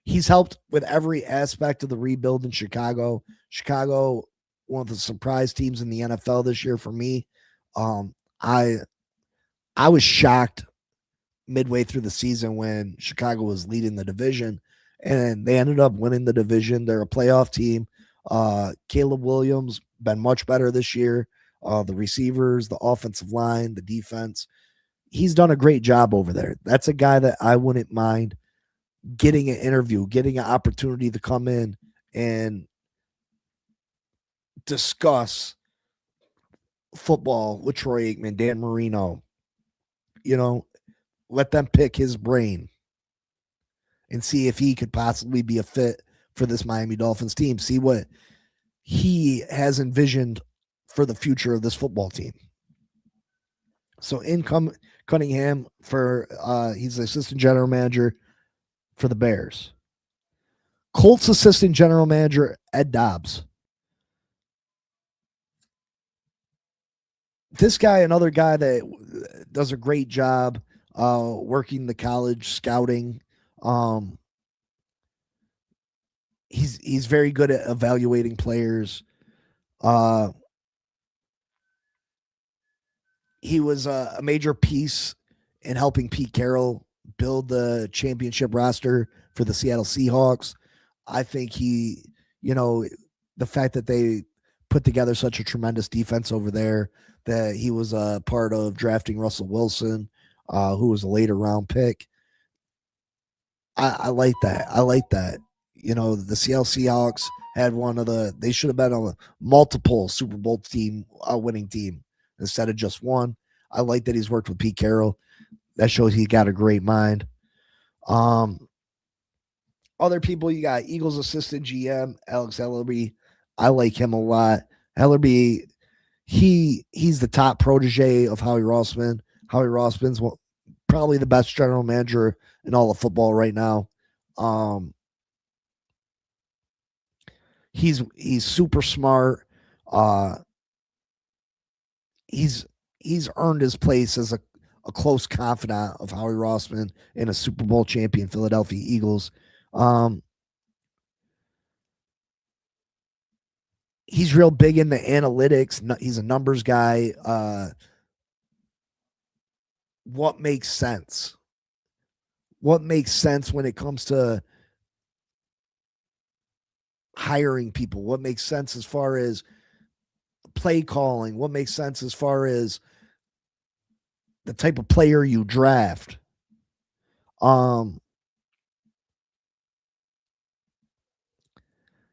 He's helped with every aspect of the rebuild in Chicago. Chicago, one of the surprise teams in the NFL this year for me. I was shocked midway through the season when Chicago was leading the division, and they ended up winning the division. They're a playoff team. Caleb Williams been much better this year. The receivers, the offensive line, the defense. He's done a great job over there. That's a guy that I wouldn't mind getting an interview, getting an opportunity to come in and discuss football with Troy Aikman, Dan Marino. Let them pick his brain and see if he could possibly be a fit for this Miami Dolphins team. See what he has envisioned for the future of this football team. So in Cunningham he's the assistant general manager for the Bears. Colts assistant general manager Ed Dobbs. This guy, another guy that does a great job working the college scouting. He's very good at evaluating players. He was a major piece in helping Pete Carroll build the championship roster for the Seattle Seahawks. I think the fact that they put together such a tremendous defense over there, that he was a part of drafting Russell Wilson, who was a later round pick. I like that. I like that. The Seattle Seahawks had they should have been on a multiple Super Bowl winning team instead of just one. I like that he's worked with Pete Carroll. That shows he got a great mind. Other people, you got Eagles assistant GM Alex Ellerby. I like him a lot. Ellerby, he's the top protege of Howie Rossman. Howie Rossman's probably the best general manager in all of football right now. He's super smart. He's earned his place as a close confidant of Howie Rossman and a Super Bowl champion Philadelphia Eagles. He's real big in the analytics. He's a numbers guy. What makes sense? What makes sense when it comes to hiring people? What makes sense as far as play calling? What makes sense as far as the type of player you draft?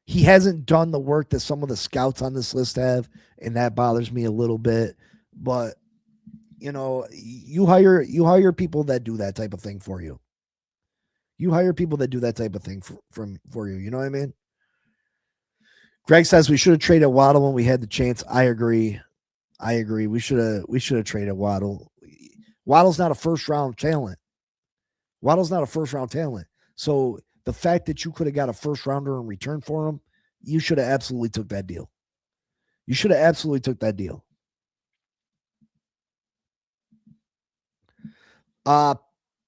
He hasn't done the work that some of the scouts on this list have, and that bothers me a little bit. But you hire people that do that type of thing for you. You hire people that do that type of thing for you. You know what I mean? Greg says we should have traded Waddle when we had the chance. I agree. We should have traded Waddle. Waddle's not a first round talent. So the fact that you could have got a first rounder in return for him, you should have absolutely took that deal.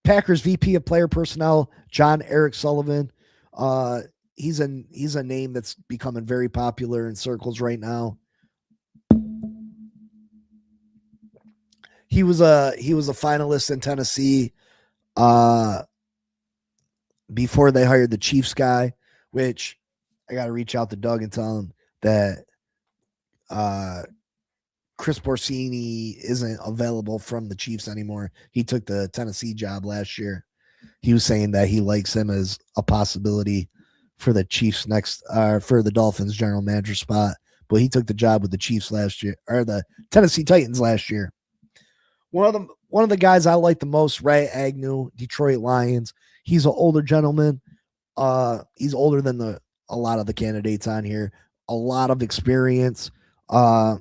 Packers VP of Player Personnel, John Eric Sullivan. he's a name that's becoming very popular in circles right now. He was a finalist in Tennessee before they hired the Chiefs guy, which I got to reach out to Doug and tell him that Chris Borsini isn't available from the Chiefs anymore. He took the Tennessee job last year. He was saying that he likes him as a possibility for the Chiefs for the Dolphins general manager spot, but he took the job with the Chiefs last year, or the Tennessee Titans last year. One of the guys I like the most, Ray Agnew, Detroit Lions. He's an older gentleman. He's older than a lot of the candidates on here. A lot of experience. A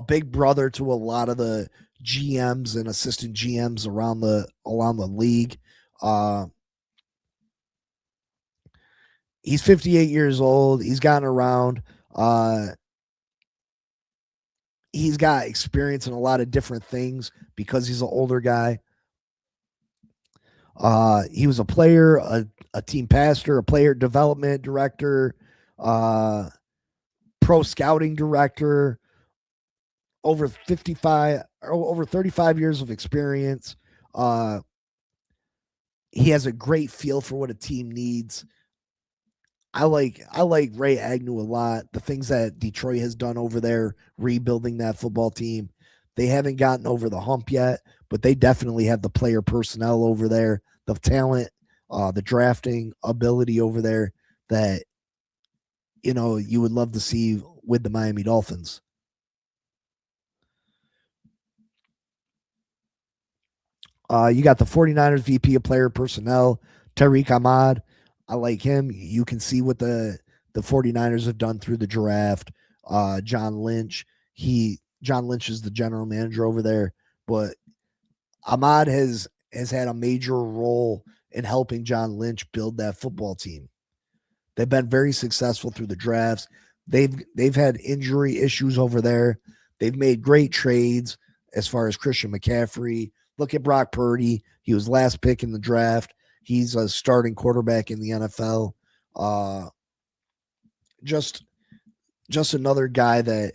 big brother to a lot of the GMs and assistant GMs around the league. He's 58 years old. He's gotten around. He's got experience in a lot of different things because he's an older guy. He was a player, a team pastor, a player development director, pro scouting director, over 35 years of experience. He has a great feel for what a team needs. I like Ray Agnew a lot. The things that Detroit has done over there, rebuilding that football team. They haven't gotten over the hump yet, but they definitely have the player personnel over there, the talent, the drafting ability over there that, you would love to see with the Miami Dolphins. You got the 49ers VP of player personnel, Tariq Ahmad. I like him. You can see what the 49ers have done through the draft. John Lynch. John Lynch is the general manager over there, but Ahmad has had a major role in helping John Lynch build that football team. They've been very successful through the drafts. They've had injury issues over there. They've made great trades as far as Christian McCaffrey. Look at Brock Purdy. He was last pick in the draft. He's a starting quarterback in the NFL. Just another guy that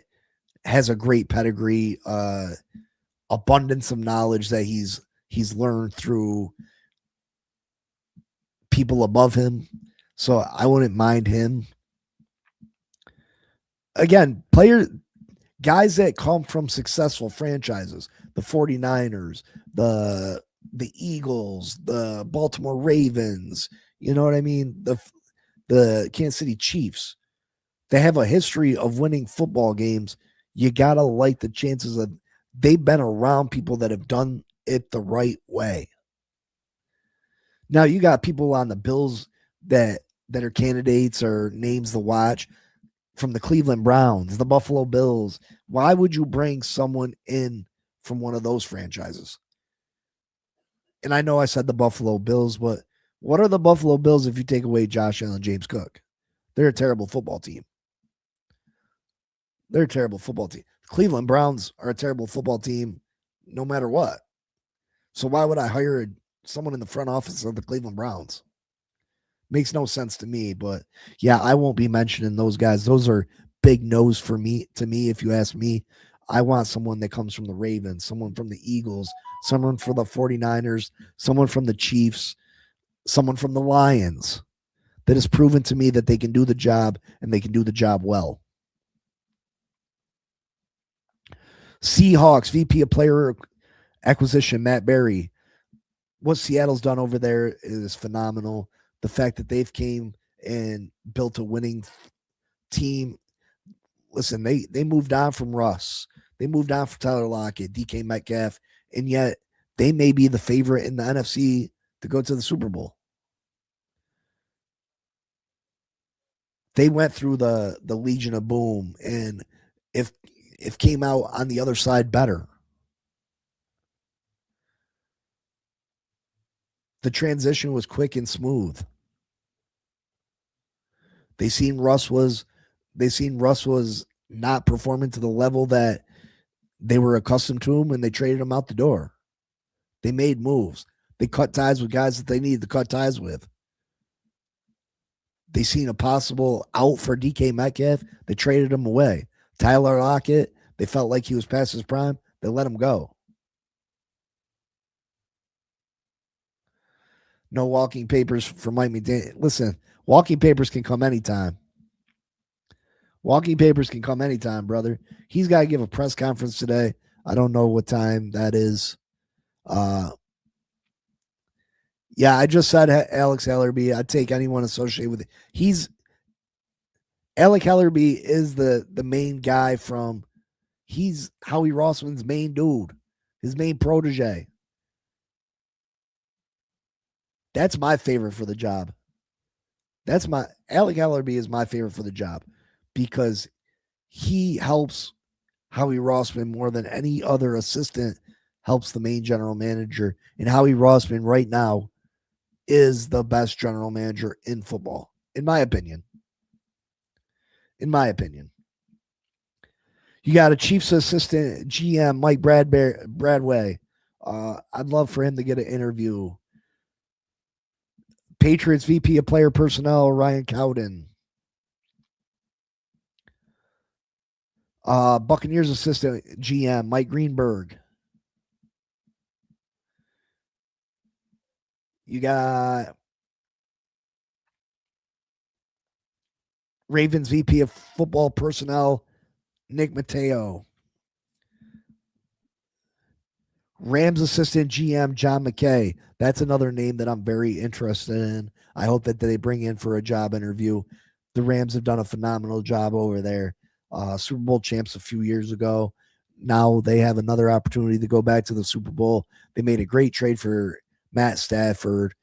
has a great pedigree, abundance of knowledge that he's learned through people above him. So I wouldn't mind him. Again, guys that come from successful franchises, the 49ers, the Eagles, the Baltimore Ravens, you know what I mean? The Kansas City Chiefs. They have a history of winning football games. You got to like the chances of they've been around people that have done it the right way. Now you got people on the Bills that are candidates or names to watch from the Cleveland Browns, the Buffalo Bills. Why would you bring someone in from one of those franchises? And I know I said the Buffalo Bills, but what are the Buffalo Bills if you take away Josh Allen and James Cook? They're a terrible football team. They're a terrible football team. Cleveland Browns are a terrible football team no matter what. So why would I hire someone in the front office of the Cleveland Browns? Makes no sense to me, but yeah, I won't be mentioning those guys. Those are big no's to me, if you ask me. I want someone that comes from the Ravens, someone from the Eagles, someone from the 49ers, someone from the Chiefs, someone from the Lions that has proven to me that they can do the job and they can do the job well. Seahawks VP of player acquisition, Matt Berry. What Seattle's done over there is phenomenal. The fact that they've came and built a winning team. Listen, they moved on from Russ. They moved on from Tyler Lockett, DK Metcalf, and yet they may be the favorite in the NFC to go to the Super Bowl. They went through the Legion of Boom, and if came out on the other side better. The transition was quick and smooth. They seen Russ was not performing to the level that they were accustomed to him, and they traded him out the door. They made moves. They cut ties with guys that they needed to cut ties with. They seen a possible out for DK Metcalf. They traded him away. Tyler Lockett, they felt like he was past his prime. They let him go. No walking papers for Mike McDaniel. Listen, walking papers can come anytime. Walking papers can come anytime, brother. He's got to give a press conference today. I don't know what time that is. Yeah, I just said Alex Ellerby. I'd take anyone associated with it. Alec Ellerby is the main guy he's Howie Rossman's main dude, his main protege. That's my favorite for the job. Alec Ellerby is my favorite for the job because he helps Howie Rossman more than any other assistant helps the main general manager. And Howie Rossman right now is the best general manager in football, in my opinion. In my opinion. You got a Chiefs assistant GM, Mike Bradway. I'd love for him to get an interview. Patriots VP of Player Personnel, Ryan Cowden. Buccaneers assistant GM, Mike Greenberg. You got Ravens VP of Football Personnel, Nick Mateo. Rams assistant GM, John McKay. That's another name that I'm very interested in. I hope that they bring in for a job interview. The Rams have done a phenomenal job over there. Super Bowl champs a few years ago. Now they have another opportunity to go back to the Super Bowl. They made a great trade for Matt Stafford.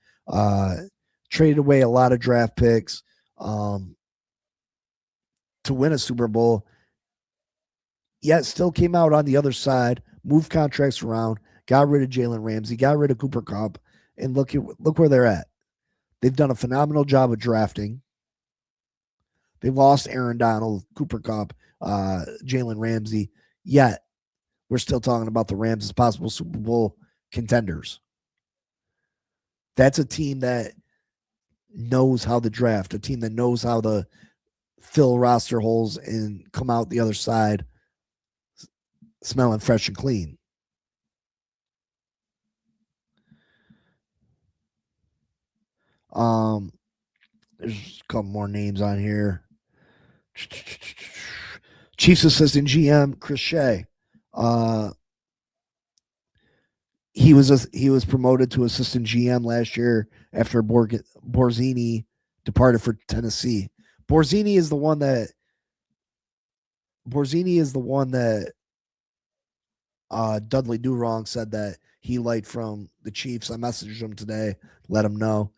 Traded away a lot of draft picks to win a Super Bowl. Yet still came out on the other side, moved contracts around, got rid of Jalen Ramsey, got rid of Cooper Kupp, and look where they're at. They've done a phenomenal job of drafting. They lost Aaron Donald, Cooper Kupp, Jalen Ramsey. Yet we're still talking about the Rams as possible Super Bowl contenders. That's a team that knows how to draft, a team that knows how to fill roster holes and come out the other side smelling fresh and clean. There's a couple more names on here. Chiefs assistant GM Chris Shea. He was promoted to assistant GM last year after Borzini departed for Tennessee. Borzini is the one that Dudley Do-Wrong said that he liked from the Chiefs. I messaged him today, let him know.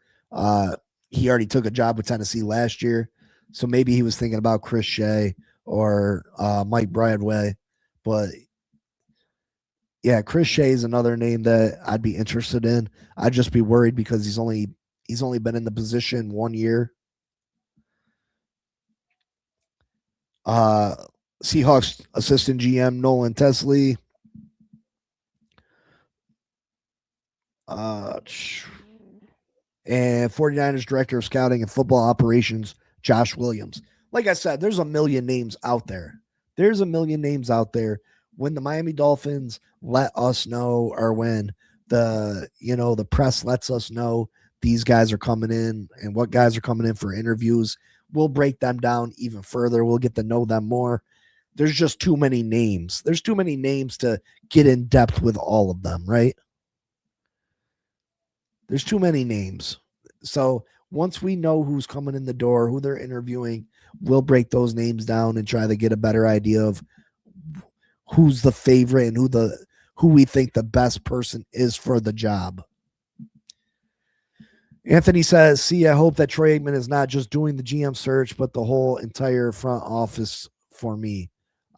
He already took a job with Tennessee last year, so maybe he was thinking about Chris Shea or Mike Bradway. But yeah, Chris Shea is another name that I'd be interested in. I'd just be worried because he's only been in the position 1 year. Seahawks assistant GM Nolan Tesley. And 49ers director of scouting and football operations, Josh Williams. Like I said, there's a million names out there. When the Miami Dolphins let us know, or when the press lets us know these guys are coming in and what guys are coming in for interviews, we'll break them down even further. We'll get to know them more. There's just too many names. There's too many names to get in depth with all of them, right? There's too many names. So once we know who's coming in the door, who they're interviewing, we'll break those names down and try to get a better idea of who's the favorite and who we think the best person is for the job. Anthony says, see, I hope that Troy Aikman is not just doing the GM search, but the whole entire front office for me.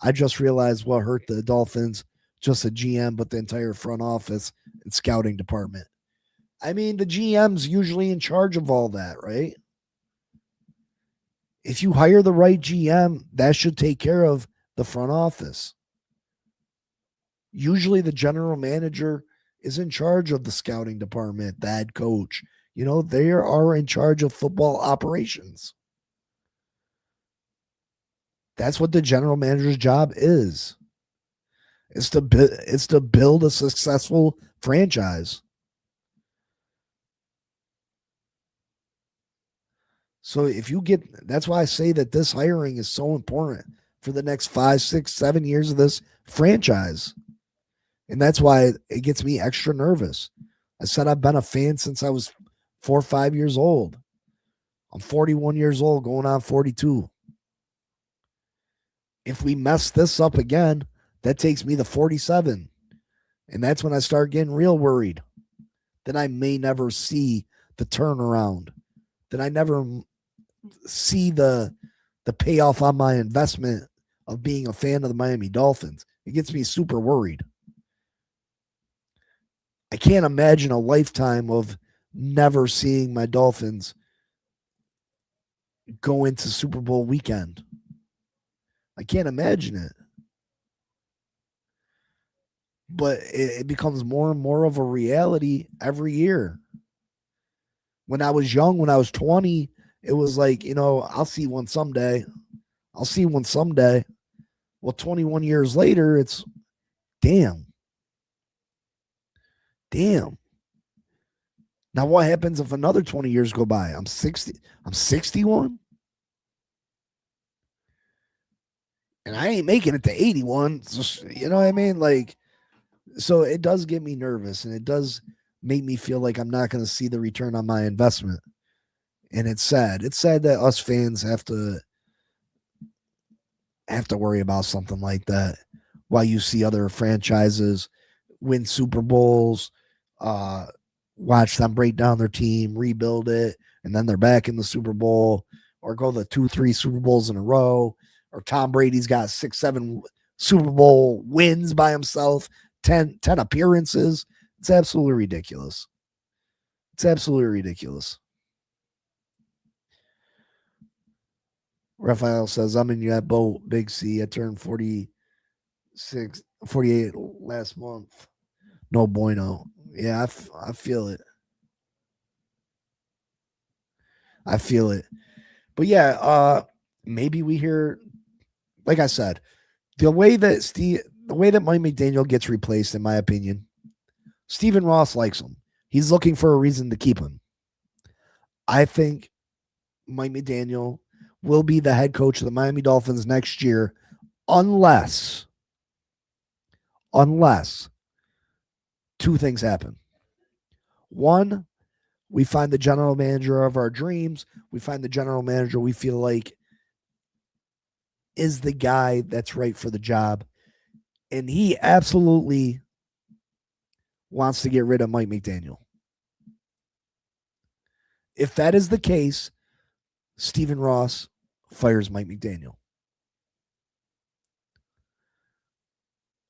I just realized what hurt the Dolphins, just a GM, but the entire front office and scouting department. I mean, the GM's usually in charge of all that, right? If you hire the right GM, that should take care of the front office. Usually the general manager is in charge of the scouting department, the head coach. They are in charge of football operations. That's what the general manager's job is. It's to build a successful franchise. So if you get, that's why I say that this hiring is so important for the next 5, 6, 7 years of this franchise. And that's why it gets me extra nervous. I said I've been a fan since I was 4 or 5 years old. I'm 41 years old, going on 42. If we mess this up again, that takes me to 47. And that's when I start getting real worried. Then I may never see the turnaround. Then I never see the payoff on my investment of being a fan of the Miami Dolphins. It gets me super worried. I can't imagine a lifetime of never seeing my Dolphins go into Super Bowl weekend. I can't imagine it. But it becomes more and more of a reality every year. When I was young, when I was 20, it was like, I'll see one someday. I'll see one someday. Well, 21 years later, it's damn. Now, what happens if another 20 years go by? I'm 60. I'm 61. And I ain't making it to 81. So, you know what I mean? Like, so it does get me nervous, and it does make me feel like I'm not going to see the return on my investment. And it's sad. It's sad that us fans have to worry about something like that while you see other franchises win Super Bowls, watch them break down their team, rebuild it, and then they're back in the Super Bowl, or go the 2-3 Super Bowls in a row, or Tom Brady's got 6-7 Super Bowl wins by himself, 10 appearances. It's absolutely ridiculous. Raphael says, I'm in that boat, Big C. I turned 48 last month. No bueno. Yeah, I feel it. But yeah, maybe we hear, like I said, the way that Mike McDaniel gets replaced, in my opinion, Stephen Ross likes him. He's looking for a reason to keep him. I think Mike McDaniel will be the head coach of the Miami Dolphins next year, unless two things happen. One, we find the general manager of our dreams. We find the general manager we feel like is the guy that's right for the job. And he absolutely wants to get rid of Mike McDaniel. If that is the case, Stephen Ross fires Mike McDaniel.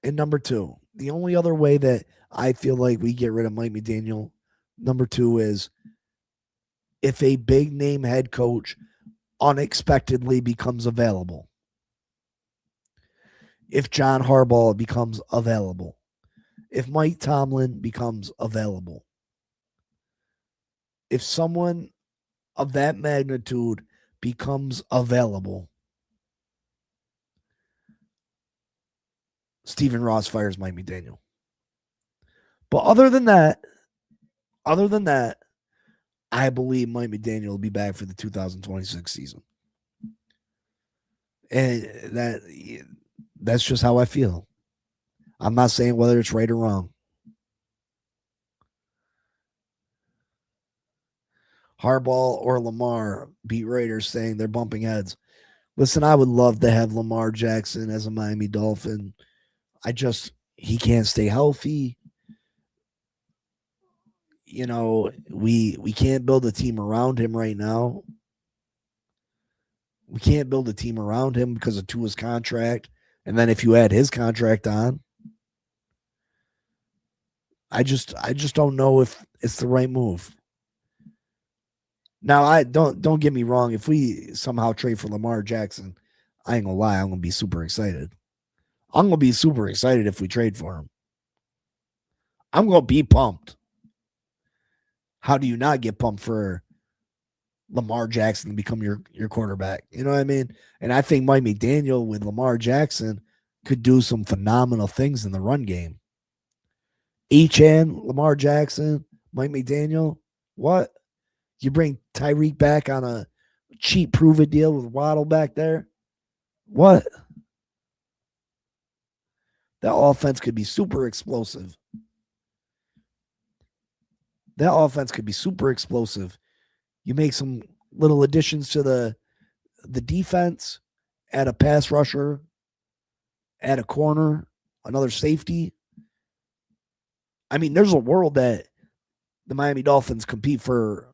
And number two, the only other way that I feel like we get rid of Mike McDaniel, number two, is if a big name head coach unexpectedly becomes available. If John Harbaugh becomes available. If Mike Tomlin becomes available. If someone of that magnitude becomes available, Stephen Ross fires Mike McDaniel. But other than that, I believe Mike McDaniel will be back for the 2026 season. And that's just how I feel. I'm not saying whether it's right or wrong. Harbaugh or Lamar, beat Raiders saying they're bumping heads. Listen, I would love to have Lamar Jackson as a Miami Dolphin. He can't stay healthy. We can't build a team around him right now. We can't build a team around him because of Tua's contract. And then if you add his contract on, I just don't know if it's the right move. Now, I don't get me wrong. If we somehow trade for Lamar Jackson, I ain't gonna lie, I'm gonna be super excited. I'm gonna be super excited if we trade for him. I'm gonna be pumped. How do you not get pumped for Lamar Jackson to become your quarterback. You know what I mean? And I think Mike McDaniel with Lamar Jackson could do some phenomenal things in the run game. Lamar Jackson, Mike McDaniel, what? You bring Tyreek back on a cheap prove-it deal with Waddle back there? What? That offense could be super explosive. That offense could be super explosive. You make some little additions to the defense, add a pass rusher, add a corner, another safety. I mean, there's a world that the Miami Dolphins compete for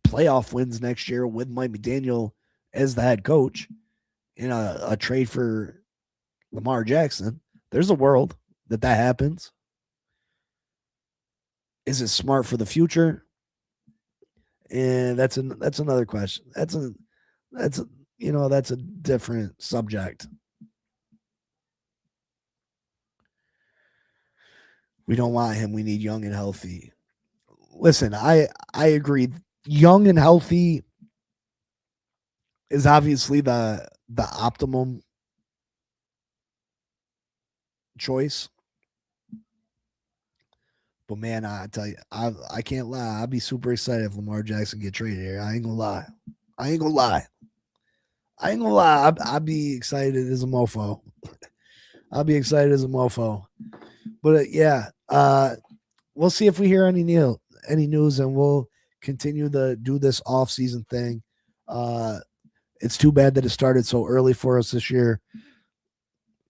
playoff wins next year with Mike McDaniel as the head coach in a trade for Lamar Jackson. There's a world that happens. Is it smart for the future? And that's another question. That's a different subject. We don't want him. We need young and healthy. Listen, I agree. Young and healthy is obviously the optimum choice. But man, I tell you, I can't lie. I'd be super excited if Lamar Jackson get traded here. I ain't gonna lie. I'd be excited as a mofo. But yeah, we'll see if we hear any news, and we'll continue to do this off-season thing. It's too bad that it started so early for us this year.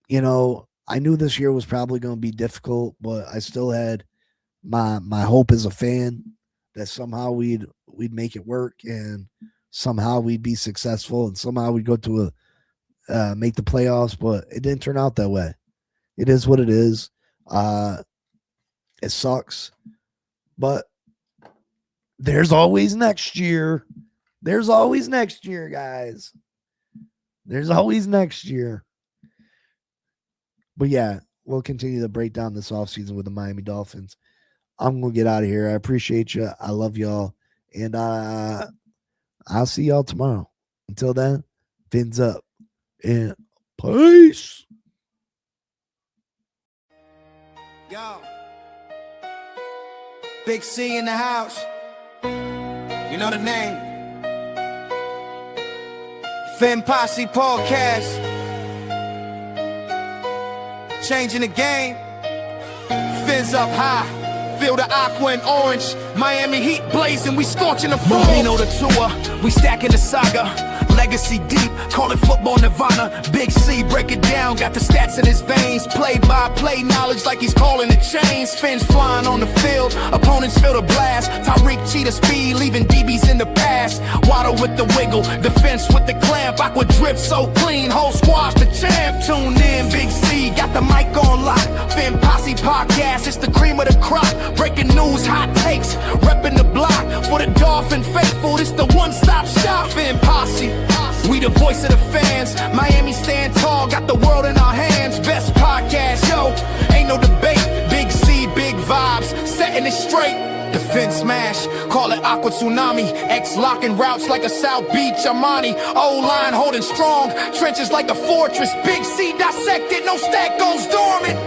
You know, I knew this year was probably going to be difficult, but I still had my hope as a fan that somehow we'd make it work, and somehow we'd be successful, and somehow we'd go to make the playoffs. But it didn't turn out that way. It is what it is. It sucks, but there's always next year. There's always next year, guys. There's always next year. But yeah, we'll continue to break down this offseason with the Miami Dolphins. I'm going to get out of here. I appreciate you. I love y'all. And I'll see y'all tomorrow. Until then, fins up and peace. Yo, Big C in the house. You know the name. Fin Posse Podcast. Changing the game. Fins up high. Feel the aqua and orange. Miami heat blazing. We scorching the floor. Movino the tour. We stacking the saga. Legacy deep, call it football nirvana. Big C, break it down, got the stats in his veins. Play-by-play knowledge like he's calling the chains. Fins flying on the field, opponents feel the blast. Tyreek cheetah speed, leaving DBs in the past. Waddle with the wiggle, defense with the clamp. Aqua drip so clean, whole squash the champ. Tune in, Big C, got the mic on lock. Fin Posse Podcast, it's the cream of the crop. Breaking news, hot takes, repping the block. For the Dolphin faithful, it's the one-stop shop. Fin Posse. We the voice of the fans. Miami stand tall, got the world in our hands. Best podcast, yo, ain't no debate. Big C, big vibes, setting it straight. Defense smash, call it Aqua Tsunami. X locking routes like a South Beach Armani. O-line holding strong, trenches like a fortress. Big C dissected, no stack goes dormant.